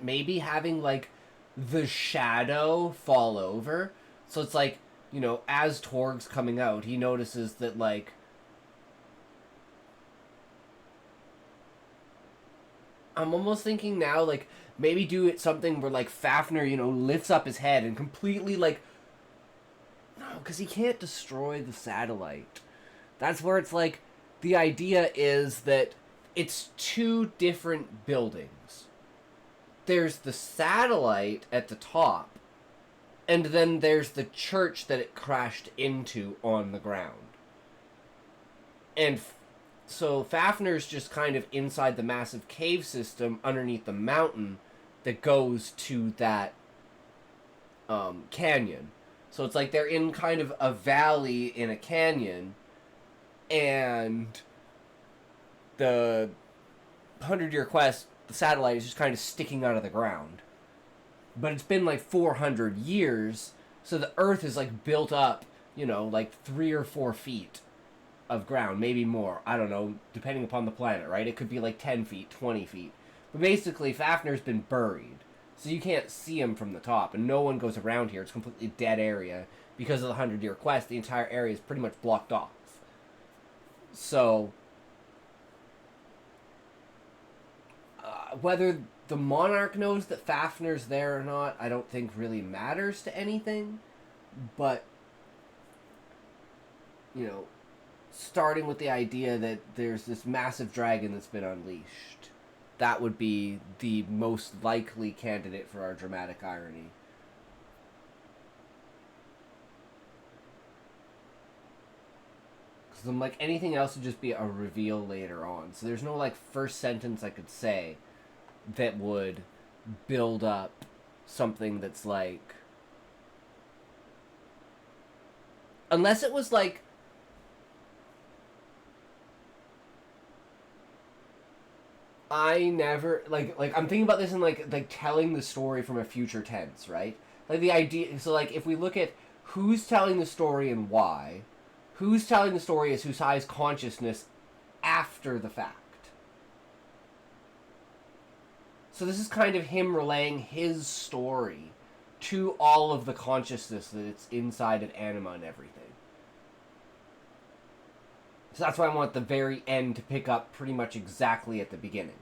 maybe having, like, the shadow fall over. So it's like, you know, as Torg's coming out, he notices that, like, I'm almost thinking now, like, maybe do it something where, like, Fafnir, you know, lifts up his head and completely, like, no, because he can't destroy the satellite. That's where it's like, the idea is that it's two different buildings. There's the satellite at the top, and then there's the church that it crashed into on the ground. And so Fafnir's just kind of inside the massive cave system underneath the mountain that goes to that canyon. So it's like they're in kind of a valley in a canyon, and the 100-year quest, the satellite, is just kind of sticking out of the ground. But it's been like 400 years, so the Earth is like built up, you know, like 3 or 4 feet of ground, maybe more. I don't know, depending upon the planet, right? It could be like 10 feet, 20 feet. But basically, Fafnir's been buried, so you can't see him from the top, and no one goes around here. It's a completely dead area. Because of the 100-year quest, the entire area is pretty much blocked off. So whether the monarch knows that Fafnir's there or not, I don't think really matters to anything. But, you know, starting with the idea that there's this massive dragon that's been unleashed, that would be the most likely candidate for our dramatic irony. Because I'm like, anything else would just be a reveal later on. So there's no, like, first sentence I could say that would build up something that's like, unless it was like, I never, like I'm thinking about this in like telling the story from a future tense, right? Like the idea, so like if we look at who's telling the story and why, who's telling the story is Husai's consciousness after the fact. So this is kind of him relaying his story to all of the consciousness that it's inside of Anima and everything. So that's why I want the very end to pick up pretty much exactly at the beginning.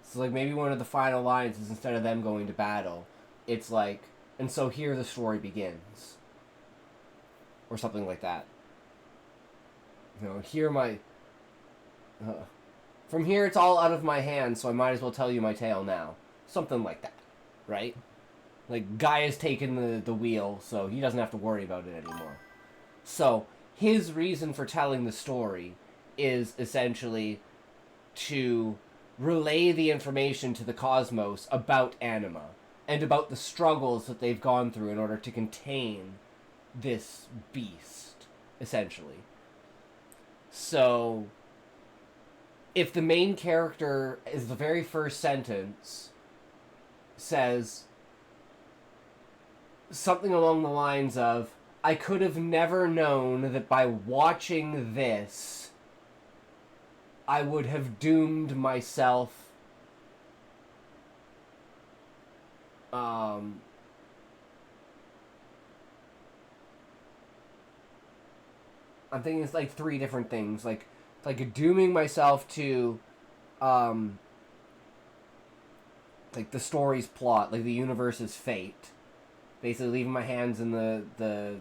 So like maybe one of the final lines is, instead of them going to battle, it's like, and so here the story begins. Or something like that. You know, here my... from here it's all out of my hands, so I might as well tell you my tale now. Something like that, right? Like, Gaia's taken the wheel, so he doesn't have to worry about it anymore. So, his reason for telling the story is essentially to relay the information to the cosmos about Anima, and about the struggles that they've gone through in order to contain this beast, essentially. So, if the main character is the very first sentence says something along the lines of, I could have never known that by watching this, I would have doomed myself I'm thinking it's like 3 different things. Like, it's like dooming myself to like the story's plot, like the universe's fate. Basically leaving my hands in the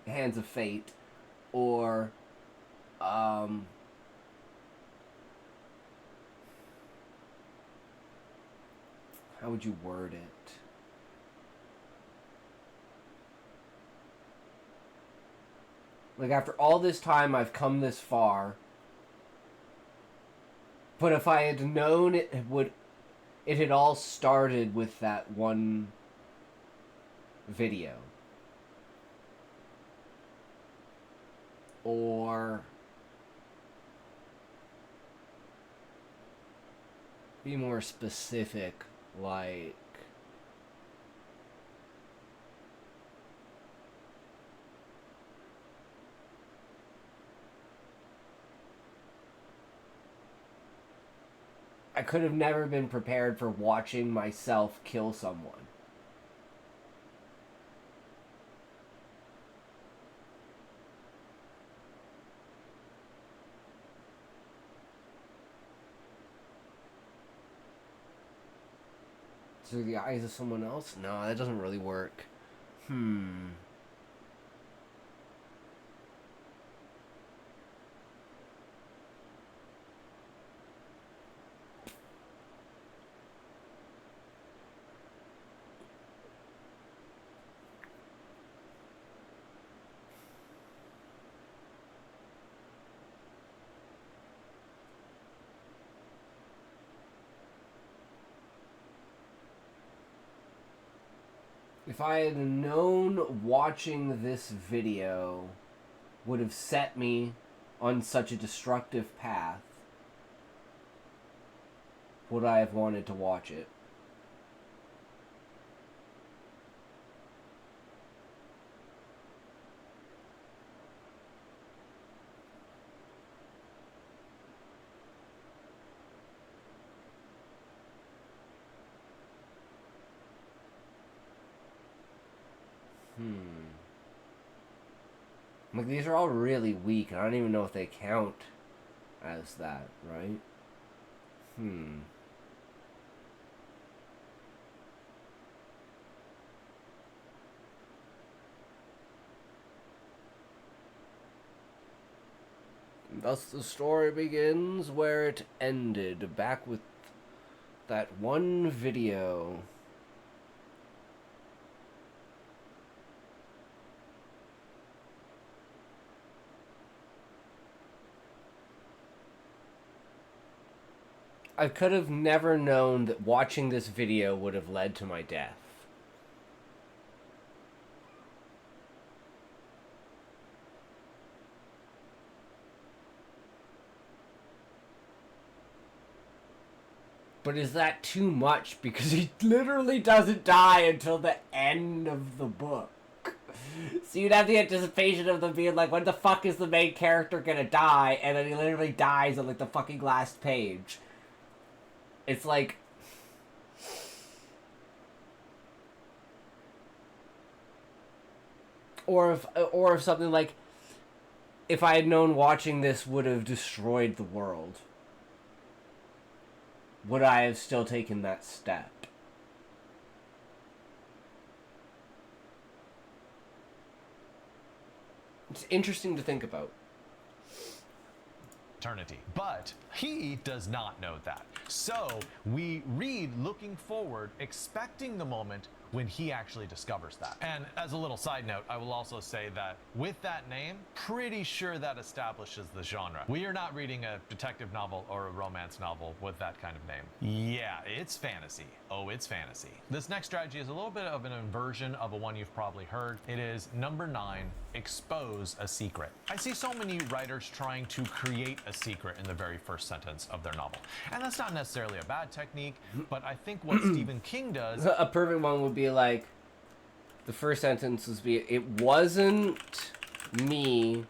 hands of fate. Or how would you word it? Like, after all this time, I've come this far. But if I had known it had all started with that one video. Or be more specific, like I could have never been prepared for watching myself kill someone. Through the eyes of someone else? No, that doesn't really work. If I had known watching this video would have set me on such a destructive path, would I have wanted to watch it? Like, these are all really weak, and I don't even know if they count as that, right? Thus the story begins where it ended, back with that one video. I could have never known that watching this video would have led to my death. But is that too much? Because he literally doesn't die until the end of the book. So you'd have the anticipation of them being like, when the fuck is the main character gonna die? And then he literally dies on like the fucking last page. It's like, or if something like, if I had known watching this would have destroyed the world, would I have still taken that step? It's interesting to think about. Eternity. But he does not know that. So we read looking forward, expecting the moment when he actually discovers that. And as a little side note, I will also say that with that name, pretty sure that establishes the genre. We are not reading a detective novel or a romance novel with that kind of name. Yeah, it's fantasy. Oh, it's fantasy. This next strategy is a little bit of an inversion of a one you've probably heard. It is number 9, expose a secret. I see so many writers trying to create a secret in the very first sentence of their novel. And that's not necessarily a bad technique, but I think what Stephen King does... A perfect one would be like, the first sentence would be, it wasn't me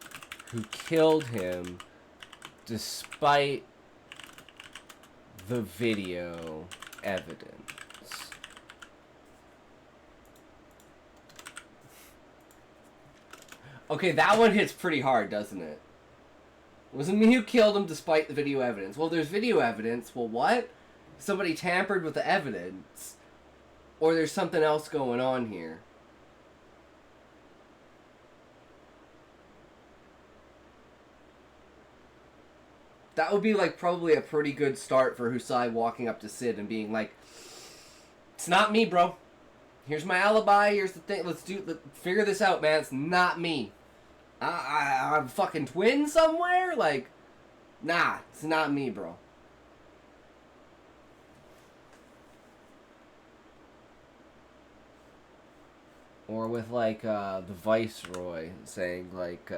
who killed him. despite the video evidence. Okay, that one hits pretty hard, doesn't it? It wasn't me who killed him despite the video evidence. Well, there's video evidence. Well, what? Somebody tampered with the evidence. Or there's something else going on here. That would be like probably a pretty good start for Husai walking up to Sid and being like, "It's not me, bro. Here's my alibi. Here's the thing. Let's figure this out, man. It's not me. I'm fucking twin somewhere? Like, nah, it's not me, bro." Or with, like, the Viceroy saying, like,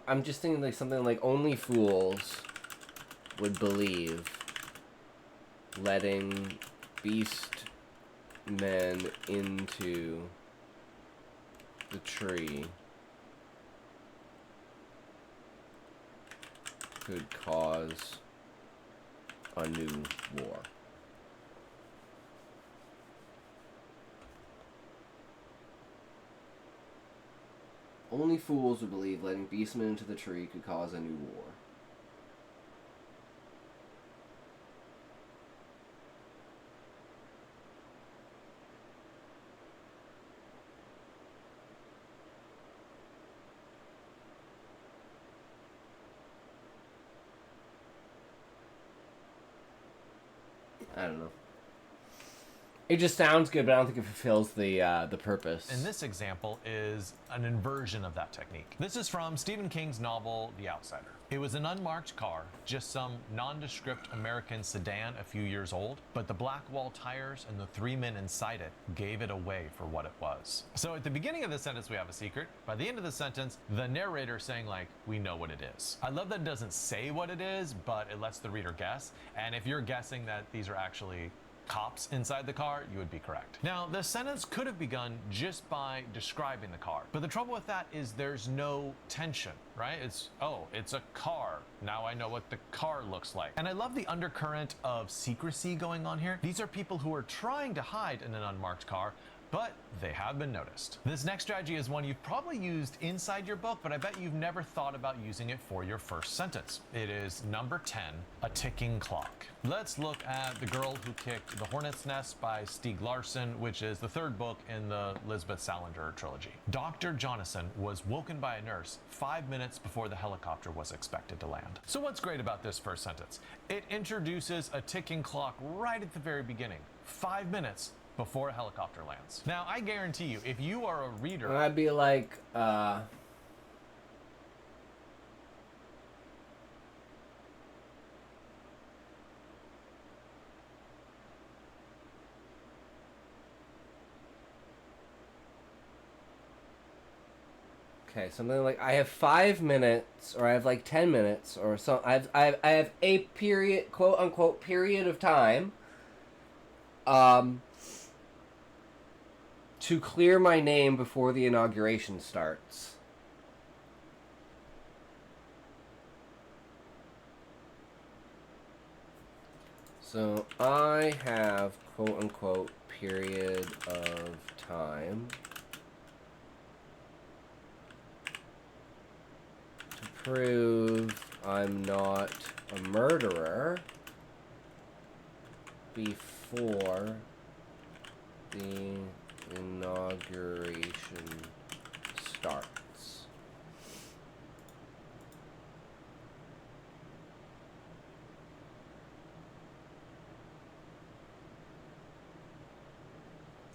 I'm just thinking like something like only fools would believe letting beast men into the tree could cause a new war. Only fools would believe letting beastmen into the tree could cause a new war. I don't know. It just sounds good, but I don't think it fulfills the purpose. And this example is an inversion of that technique. This is from Stephen King's novel, The Outsider. It was an unmarked car, just some nondescript American sedan a few years old, but the black wall tires and the 3 men inside it gave it away for what it was. So at the beginning of the sentence, we have a secret. By the end of the sentence, the narrator saying like, we know what it is. I love that it doesn't say what it is, but it lets the reader guess. And if you're guessing that these are actually cops inside the car, you would be correct. Now, the sentence could have begun just by describing the car, but the trouble with that is there's no tension, right? It's a car. Now I know what the car looks like. And I love the undercurrent of secrecy going on here. These are people who are trying to hide in an unmarked car, but they have been noticed. This next strategy is one you've probably used inside your book, but I bet you've never thought about using it for your first sentence. It is number 10, a ticking clock. Let's look at The Girl Who Kicked the Hornet's Nest by Stieg Larsson, which is the third book in the Lisbeth Salander trilogy. Dr. Jonasson was woken by a nurse 5 minutes before the helicopter was expected to land. So what's great about this first sentence? It introduces a ticking clock right at the very beginning. 5 minutes before a helicopter lands. Now, I guarantee you, if you are a reader... I'd be like, okay, something like I have 5 minutes, or I have like 10 minutes, or so. I have a period, quote unquote, period of time, to clear my name before the inauguration starts. So I have, quote unquote, period of time to prove I'm not a murderer before the inauguration starts.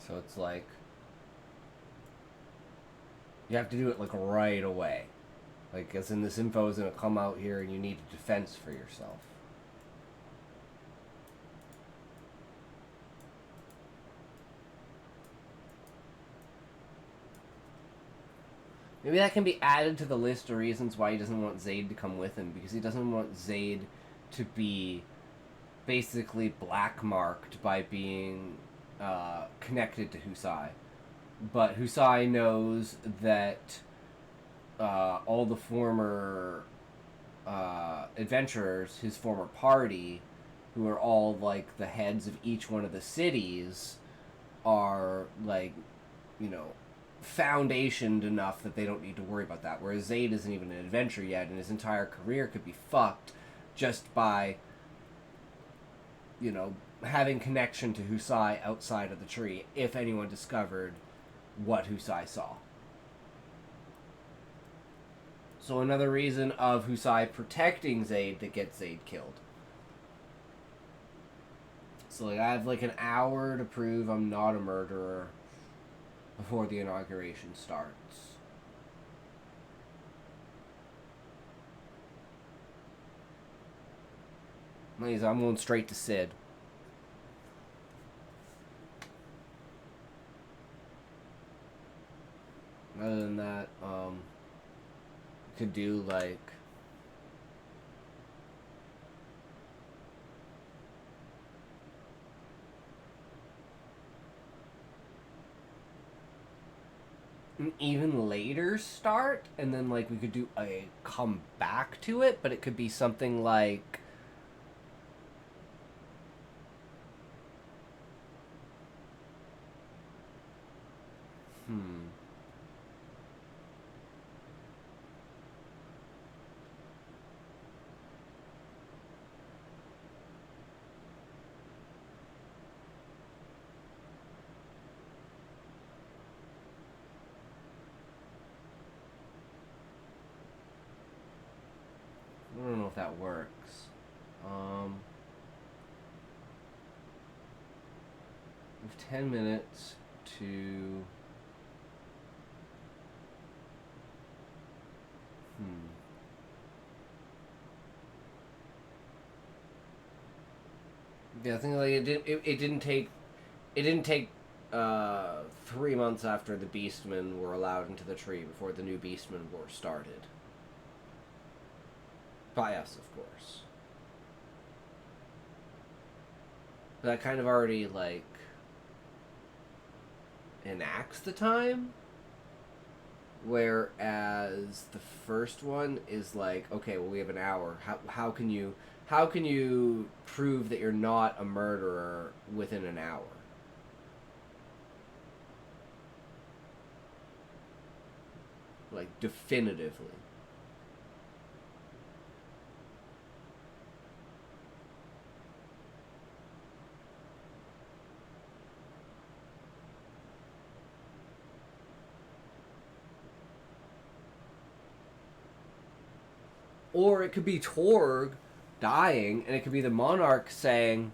So it's like you have to do it like right away. Like, as in, this info is going to come out here and you need a defense for yourself. Maybe that can be added to the list of reasons why he doesn't want Zayd to come with him, because he doesn't want Zayd to be basically black-marked by being connected to Husai. But Husai knows that all the former adventurers, his former party, who are all, like, the heads of each one of the cities, are, like, you know, foundationed enough that they don't need to worry about that. Whereas Zayd isn't even an adventurer yet, and his entire career could be fucked just by, you know, having connection to Husai outside of the tree, if anyone discovered what Husai saw. So another reason of Husai protecting Zayd that gets Zayd killed. So, like, I have, like, an hour to prove I'm not a murderer before the inauguration starts. Ladies, I'm going straight to Sid. Other than that, could do, like, an even later start, and then, like, we could do a come back to it, but it could be something like I don't know if that works. We have 10 minutes to... Yeah, I think, like, it didn't take 3 months after the Beastmen were allowed into the tree before the new Beastman War started. By us, of course. But that kind of already, like, enacts the time. Whereas the first one is like, okay, well, we have an hour. How can you prove that you're not a murderer within an hour? Like, definitively. Or it could be Torg dying, and it could be the Monarch saying,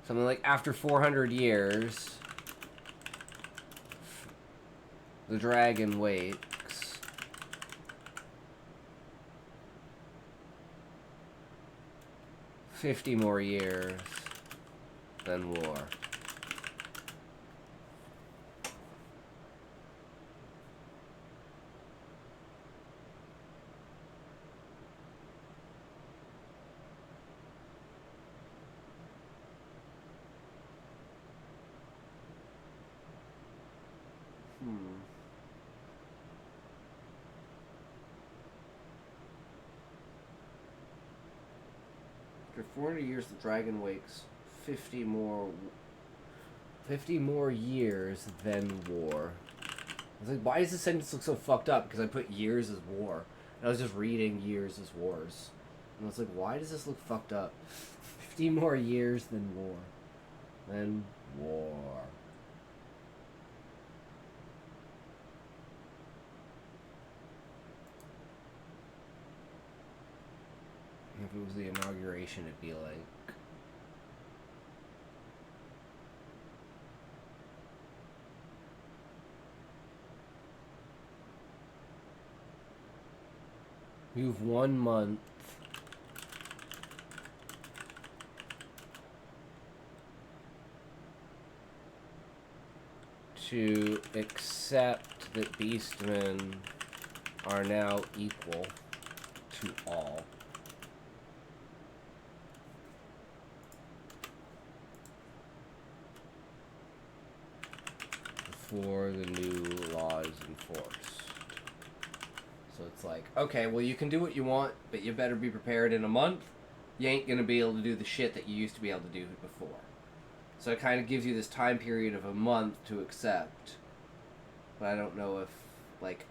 something like, after 400 years, the dragon wakes. "50 more years, then war." After 400 years, the dragon wakes. 50 more years, then war. I was like, why does this sentence look so fucked up? Because I put years as war. And I was just reading years as wars. And I was like, why does this look fucked up? 50 more years, then war. Then war. If it was the inauguration, it'd be like... You have 1 month to accept that beastmen are now equal to all. Before the new law is enforced. So it's like, okay, well, you can do what you want, but you better be prepared in a month. You ain't gonna be able to do the shit that you used to be able to do before. So it kind of gives you this time period of a month to accept. But I don't know if, like,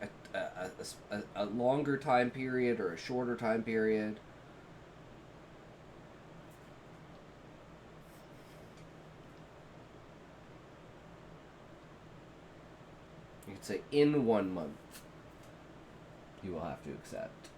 a longer time period or a shorter time period. You could say in 1 month you will have to accept.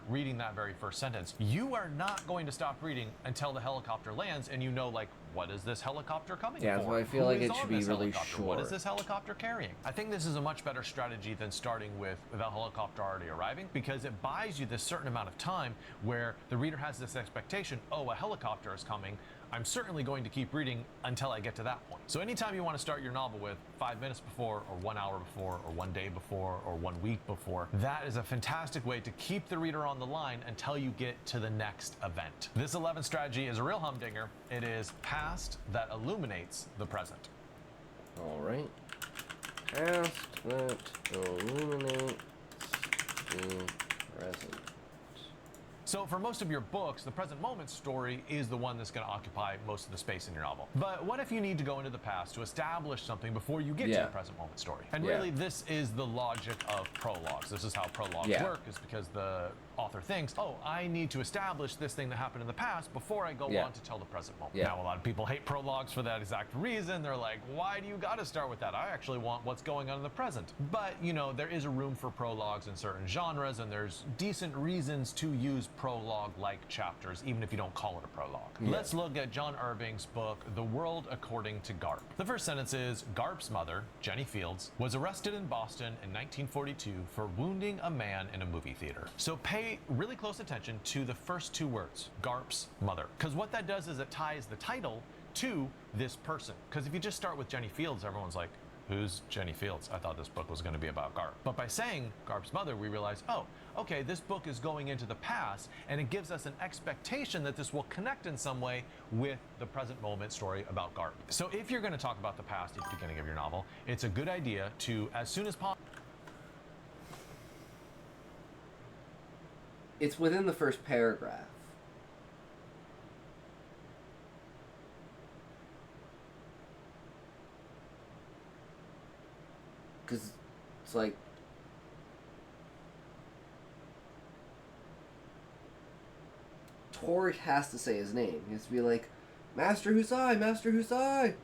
Reading that very first sentence, you are not going to stop reading until the helicopter lands and you know, like, what is this helicopter coming for? Yeah, that's why I feel Who like is it should on be this really helicopter? short. What is this helicopter carrying? I think this is a much better strategy than starting with the helicopter already arriving, because it buys you this certain amount of time where the reader has this expectation, oh, a helicopter is coming. I'm certainly going to keep reading until I get to that point. So anytime you want to start your novel with 5 minutes before, or 1 hour before, or 1 day before, or 1 week before, that is a fantastic way to keep the reader on the line until you get to the next event. This 11th strategy is a real humdinger. It is past that illuminates the present. All right. Past that illuminates the present. So for most of your books, the present moment story is the one that's going to occupy most of the space in your novel. But what if you need to go into the past to establish something before you get to the present moment story? And really, this is the logic of prologues. This is how prologues work, is because the author thinks, oh, I need to establish this thing that happened in the past before I go on to tell the present moment. Now, a lot of people hate prologues for that exact reason. They're like, why do you got to start with that? I actually want what's going on in the present. But, you know, there is a room for prologues in certain genres, and there's decent reasons to use prologue-like chapters, even if you don't call it a prologue. Let's look at John Irving's book, The World According to Garp. The first sentence is, Garp's mother, Jenny Fields, was arrested in Boston in 1942 for wounding a man in a movie theater. So pay really close attention to the first 2 words, Garp's mother, because what that does is it ties the title to this person. Because if you just start with Jenny Fields, everyone's like, who's Jenny Fields? I thought this book was going to be about Garp. But by saying Garp's mother, we realize, oh, okay, this book is going into the past, and it gives us an expectation that this will connect in some way with the present moment story about Garp. So if you're going to talk about the past at the beginning of your novel, it's a good idea to, as soon as possible, It's within the first paragraph. Because it's like, Tord has to say his name. He has to be like, Master Husai, Master Husai.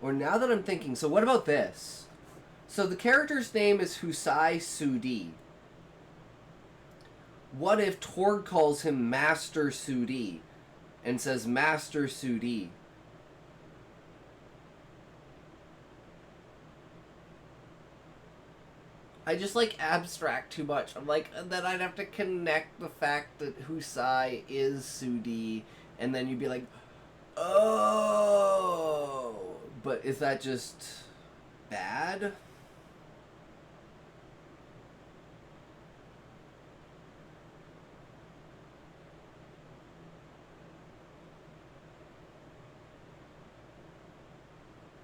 Or now that I'm thinking, so what about this? So the character's name is Husai Sudi. What if Tord calls him Master Sudi and says Master Sudi? I just like abstract too much. I'm like, then I'd have to connect the fact that Husai is Sudi, and then you'd be like, oh, but is that just bad?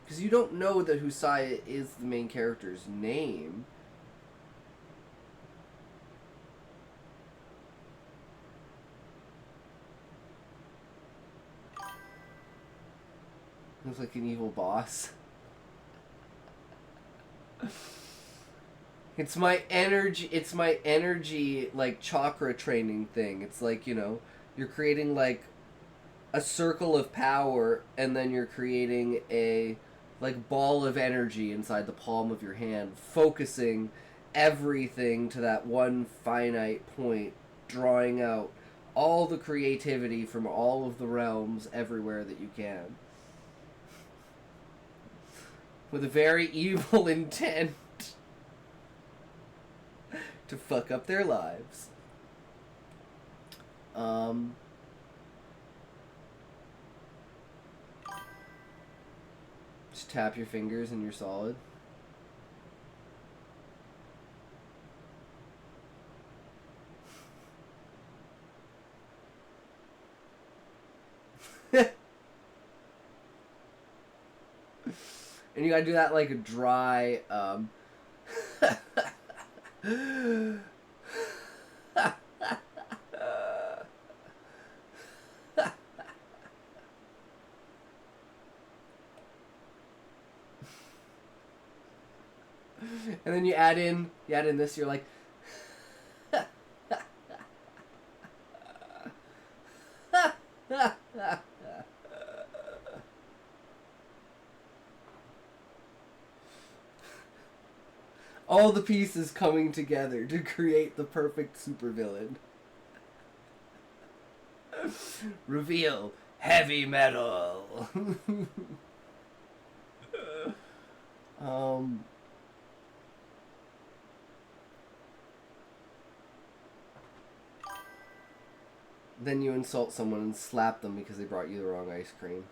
Because you don't know that Husai is the main character's name. Looks like an evil boss. It's my energy, like, chakra training thing. It's like, you know, you're creating, like, a circle of power, and then you're creating a, like, ball of energy inside the palm of your hand, focusing everything to that one finite point, drawing out all the creativity from all of the realms everywhere that you can. With a very evil intent to fuck up their lives. Just tap your fingers and you're solid. And you gotta do that like a dry, and then you add in this, you're like, all the pieces coming together to create the perfect supervillain. Reveal heavy metal. Then you insult someone and slap them because they brought you the wrong ice cream.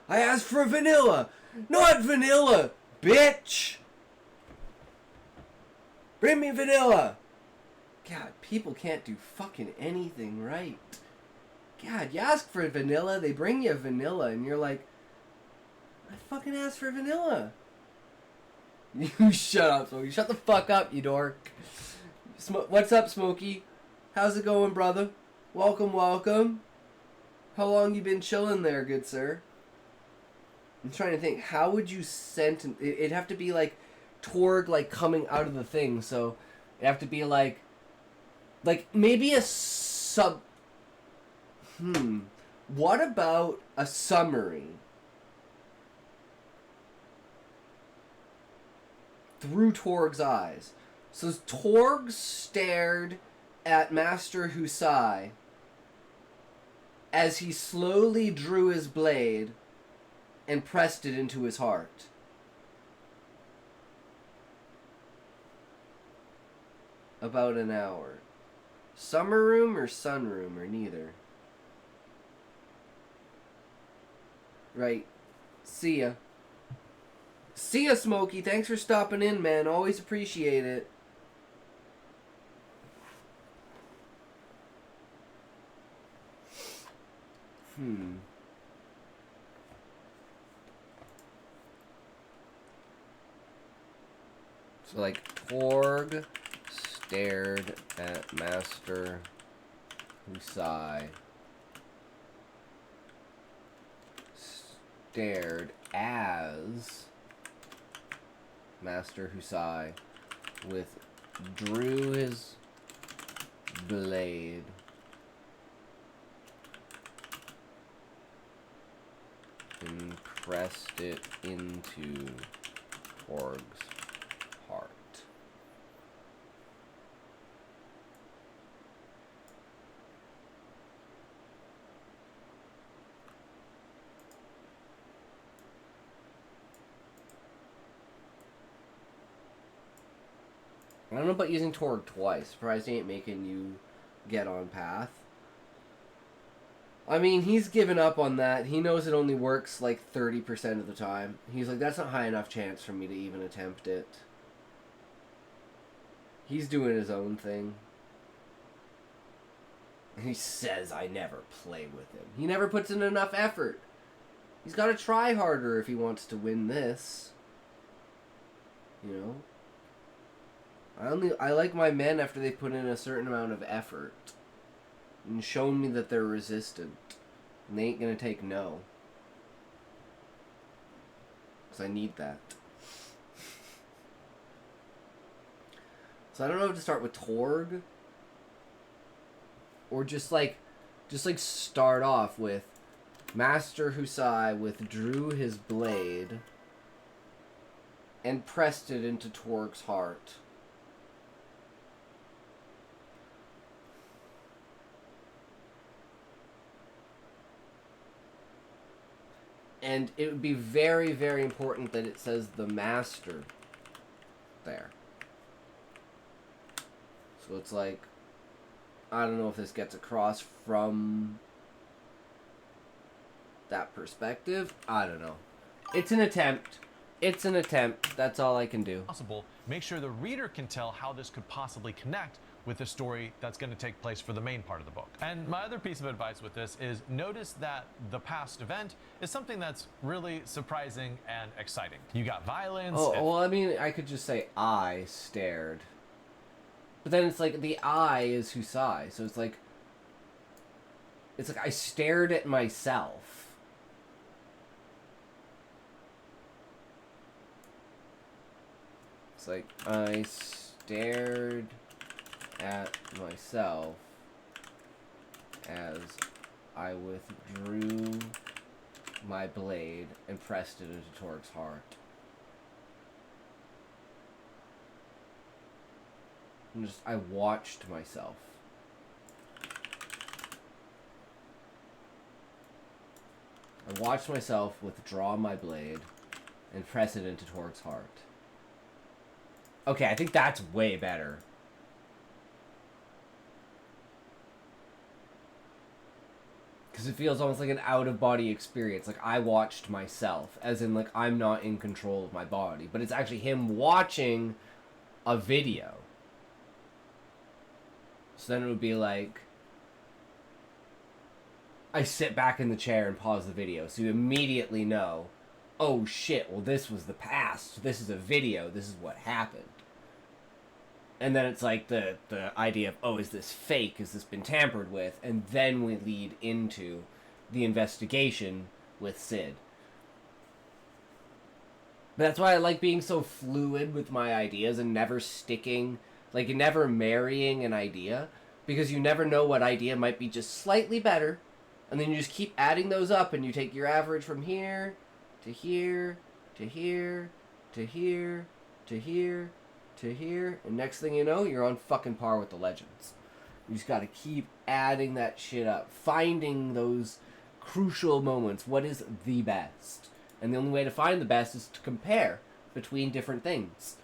I asked for vanilla, not vanilla, bitch! Bring me vanilla! God, people can't do fucking anything right. God, you ask for vanilla, they bring you vanilla, and you're like, I fucking asked for vanilla. You shut up, Smokey. Shut the fuck up, you dork. What's up, Smokey? How's it going, brother? Welcome, welcome. How long you been chilling there, good sir? I'm trying to think. How would you sentence... It'd have to be like Torg like coming out of the thing, so it'd have to be like maybe a sub... What about a summary through Torg's eyes? So Torg stared at Master Husai as he slowly drew his blade and pressed it into his heart. About an hour. Summer room or sunroom or neither? Right. See ya. See ya, Smokey. Thanks for stopping in, man. Always appreciate it. So, like, Torg stared at Master Husai. Stared as Master Husai withdrew his blade and pressed it into Torg's heart. I don't know about using Torg twice. Surprised he ain't making you get on path. I mean, he's given up on that. He knows it only works like 30% of the time. He's like, that's not high enough chance for me to even attempt it. He's doing his own thing. He says I never play with him. He never puts in enough effort. He's got to try harder if he wants to win this. You know? I like my men after they put in a certain amount of effort and shown me that they're resistant, and they ain't gonna take no, because I need that. So I don't know if to start with Torg or just start off with Master Husai withdrew his blade and pressed it into Torg's heart. And it would be very, very important that it says the master there. So it's like, I don't know if this gets across from that perspective. I don't know. It's an attempt. It's an attempt. That's all I can do. Possible, make sure the reader can tell how this could possibly connect with the story that's going to take place for the main part of the book. And my other piece of advice with this is notice that the past event is something that's really surprising and exciting. You got violence. Oh, well, I mean, I could just say I stared. But then it's like the I is Husai, so it's like I stared at myself. It's like I stared at myself as I withdrew my blade and pressed it into Torg's heart. And just, I watched myself. I watched myself withdraw my blade and press it into Torg's heart. Okay, I think that's way better. Because it feels almost like an out-of-body experience. Like, I watched myself. As in, like, I'm not in control of my body. But it's actually him watching a video. So then it would be like, I sit back in the chair and pause the video. So you immediately know, oh shit, well this was the past. This is a video. This is what happened. And then it's like the idea of, oh, is this fake? Has this been tampered with? And then we lead into the investigation with Sid. But that's why I like being so fluid with my ideas and never sticking, like never marrying an idea. Because you never know what idea might be just slightly better. And then you just keep adding those up and you take your average from here to here to here to here to here to here, and next thing you know, you're on fucking par with the legends. You just gotta keep adding that shit up, finding those crucial moments. What is the best? And the only way to find the best is to compare between different things.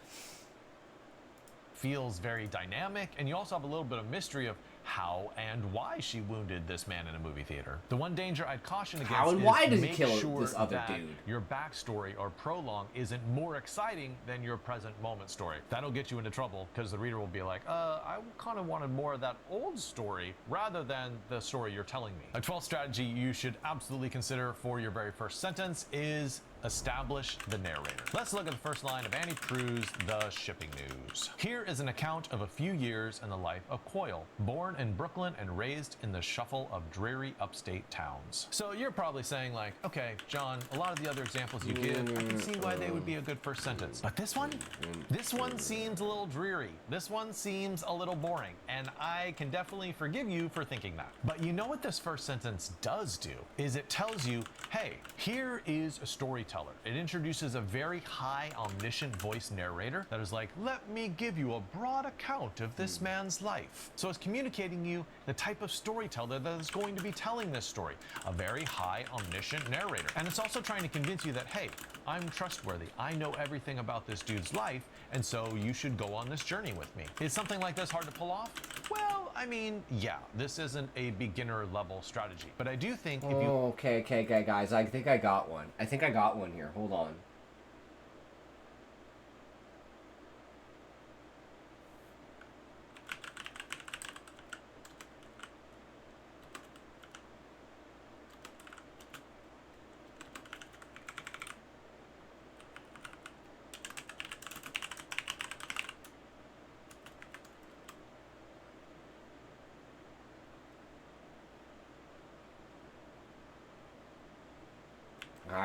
Feels very dynamic, and you also have a little bit of mystery of how and why she wounded this man in a movie theater. The one danger I'd caution against how and why is does he make kill sure this other that dude? Your backstory or prologue isn't more exciting than your present moment story. That'll get you into trouble because the reader will be like, I kind of wanted more of that old story rather than the story you're telling me. A 12th strategy you should absolutely consider for your very first sentence is establish the narrator. Let's look at the first line of Annie Proulx's The Shipping News. Here is an account of a few years in the life of Coyle, born in Brooklyn and raised in the shuffle of dreary upstate towns. So you're probably saying like, okay, John, a lot of the other examples you give, I can see why they would be a good first sentence. But this one seems a little dreary. This one seems a little boring. And I can definitely forgive you for thinking that. But you know what this first sentence does do? Is it tells you, hey, here is a storyteller. It introduces a very high, omniscient voice narrator that is like, let me give you a broad account of this man's life. So it's communicating you the type of storyteller that is going to be telling this story, a very high, omniscient narrator. And it's also trying to convince you that, hey, I'm trustworthy. I know everything about this dude's life, and so you should go on this journey with me. Is something like this hard to pull off? Well, I mean, yeah, this isn't a beginner level strategy, but I do think if you... Okay, guys, I think I got one. I think I got one here. Hold on.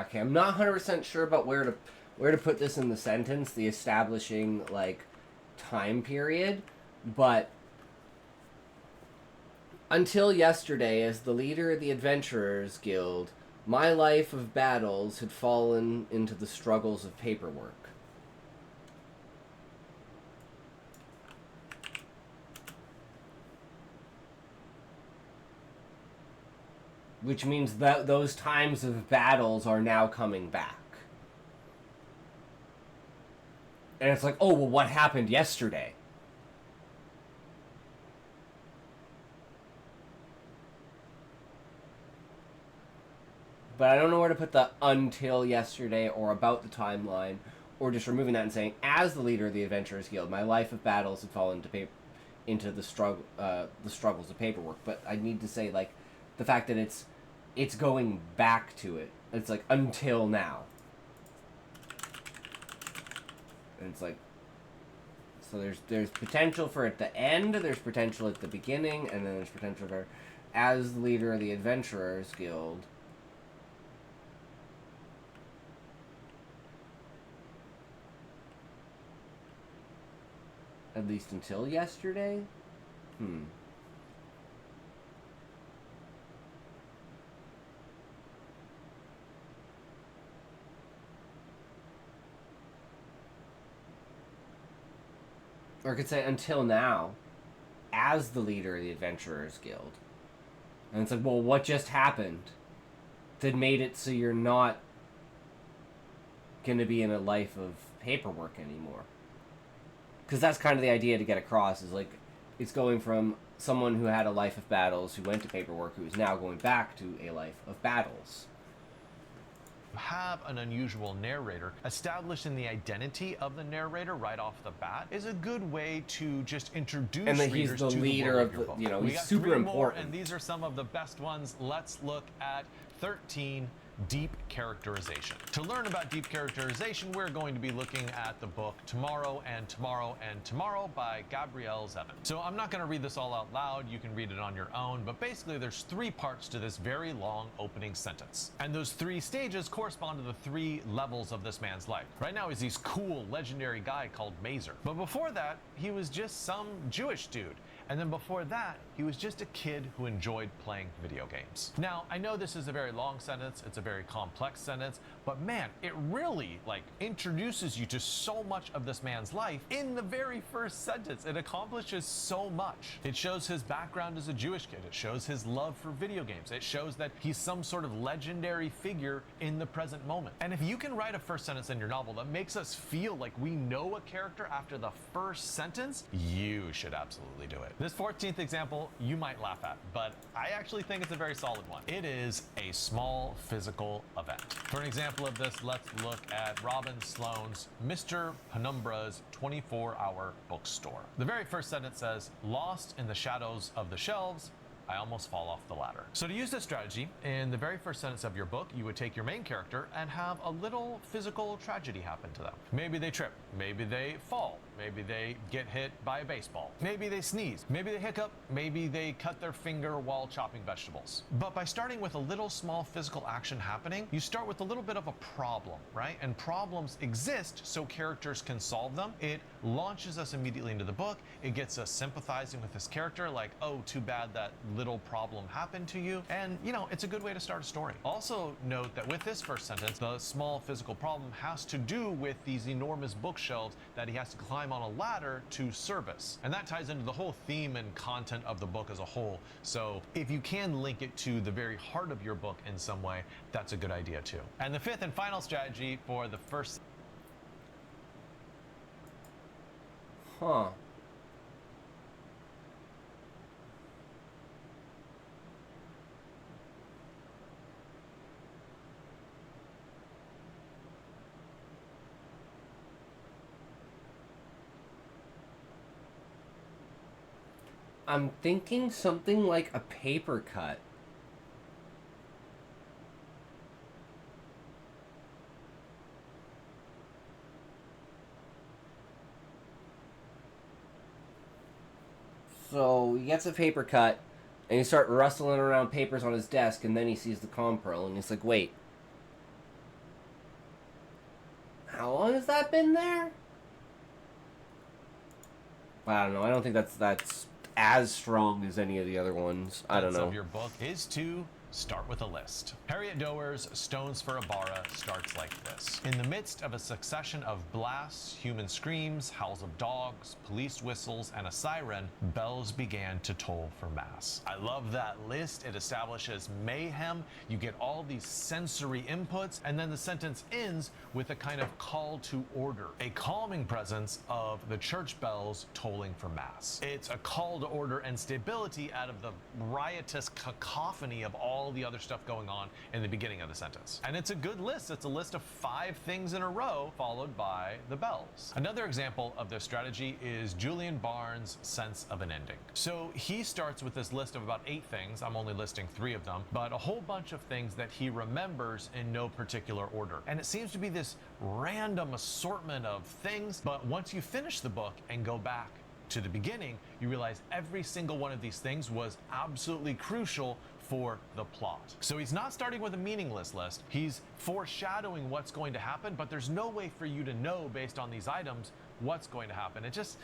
Okay, I'm not 100% sure about where to put this in the sentence, the establishing like time period, but until yesterday, as the leader of the Adventurers Guild, my life of battles had fallen into the struggles of paperwork. Which means that those times of battles are now coming back. And it's like, oh, well, what happened yesterday? But I don't know where to put the until yesterday or about the timeline, or just removing that and saying, as the leader of the Adventurers Guild, my life of battles had fallen into the struggles of paperwork. But I need to say, like, the fact that it's going back to it. It's like, until now. And it's like, so there's potential for it to end, there's potential at the beginning, and then there's potential for, as the leader of the Adventurers Guild, at least until yesterday? Or I could say until now, as the leader of the Adventurers Guild. And it's like, well, what just happened that made it so you're not going to be in a life of paperwork anymore? Because that's kind of the idea to get across, is like, it's going from someone who had a life of battles, who went to paperwork, who is now going back to a life of battles. Have an unusual narrator, establishing the identity of the narrator right off the bat is a good way to just introduce and that he's readers the to leader the world of your the, book. you know, We he's got super three important. more, and these are some of the best ones. Let's look at 13 deep characterization. To learn about deep characterization, we're going to be looking at the book Tomorrow and Tomorrow and Tomorrow by Gabrielle Zevin. So I'm not going to read this all out loud. You can read it on your own, but basically there's 3 parts to this very long opening sentence. And those 3 stages correspond to the 3 levels of this man's life. Right now he's this cool, legendary guy called Mazer. But before that, he was just some Jewish dude. And then before that, he was just a kid who enjoyed playing video games. Now, I know this is a very long sentence, it's a very complex sentence, but man, it really introduces you to so much of this man's life in the very first sentence. It accomplishes so much. It shows his background as a Jewish kid. It shows his love for video games. It shows that he's some sort of legendary figure in the present moment. And if you can write a first sentence in your novel that makes us feel like we know a character after the first sentence, you should absolutely do it. This 14th example you might laugh at, but I actually think it's a very solid one. It is a small physical event. For an example of this, let's look at Robin Sloan's Mr. Penumbra's 24-hour bookstore. The very first sentence says, "Lost in the shadows of the shelves, I almost fall off the ladder." So to use this strategy, in the very first sentence of your book, you would take your main character and have a little physical tragedy happen to them. Maybe they trip, maybe they fall, maybe they get hit by a baseball, maybe they sneeze, maybe they hiccup, maybe they cut their finger while chopping vegetables. But by starting with a little small physical action happening, you start with a little bit of a problem, right? And problems exist so characters can solve them. It launches us immediately into the book. It gets us sympathizing with this character, like, oh, too bad that little problem happened to you. And, you know, it's a good way to start a story. Also note that with this first sentence, the small physical problem has to do with these enormous bookshelves that he has to climb on a ladder to service. And that ties into the whole theme and content of the book as a whole. So if you can link it to the very heart of your book in some way, that's a good idea too. And the 5th and final strategy for the first... Huh. I'm thinking something like a paper cut. So he gets a paper cut, and he starts rustling around papers on his desk, and then he sees the Compro, and he's like, wait. How long has that been there? I don't know. I don't think that's as strong as any of the other ones. I don't know. Of your book is to start with a list. Harriet Doer's Stones for Ibarra starts like this. In the midst of a succession of blasts, human screams, howls of dogs, police whistles, and a siren, bells began to toll for mass. I love that list. It establishes mayhem. You get all these sensory inputs, and then the sentence ends with a kind of call to order, a calming presence of the church bells tolling for mass. It's a call to order and stability out of the riotous cacophony of all the other stuff going on in the beginning of the sentence. And it's a good list. It's a list of 5 things in a row followed by the bells. Another example of this strategy is Julian Barnes' sense of an ending. So he starts with this list of about 8 things. I'm only listing 3 of them, but a whole bunch of things that he remembers in no particular order. And it seems to be this random assortment of things, but once you finish the book and go back to the beginning, you realize every single one of these things was absolutely crucial for the plot. So he's not starting with a meaningless list. He's foreshadowing what's going to happen, but there's no way for you to know based on these items what's going to happen. It just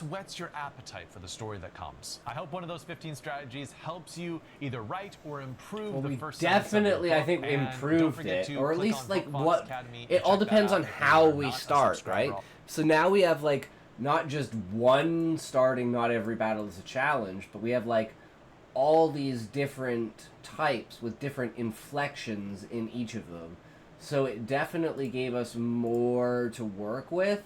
whets your appetite for the story that comes. I hope one of those 15 strategies helps you either write or improve the first definitely, I think, improved it, or at least like what it all depends on how we start, right? So now we have like not just one starting not every battle is a challenge, but we have like all these different types with different inflections in each of them. So it definitely gave us more to work with.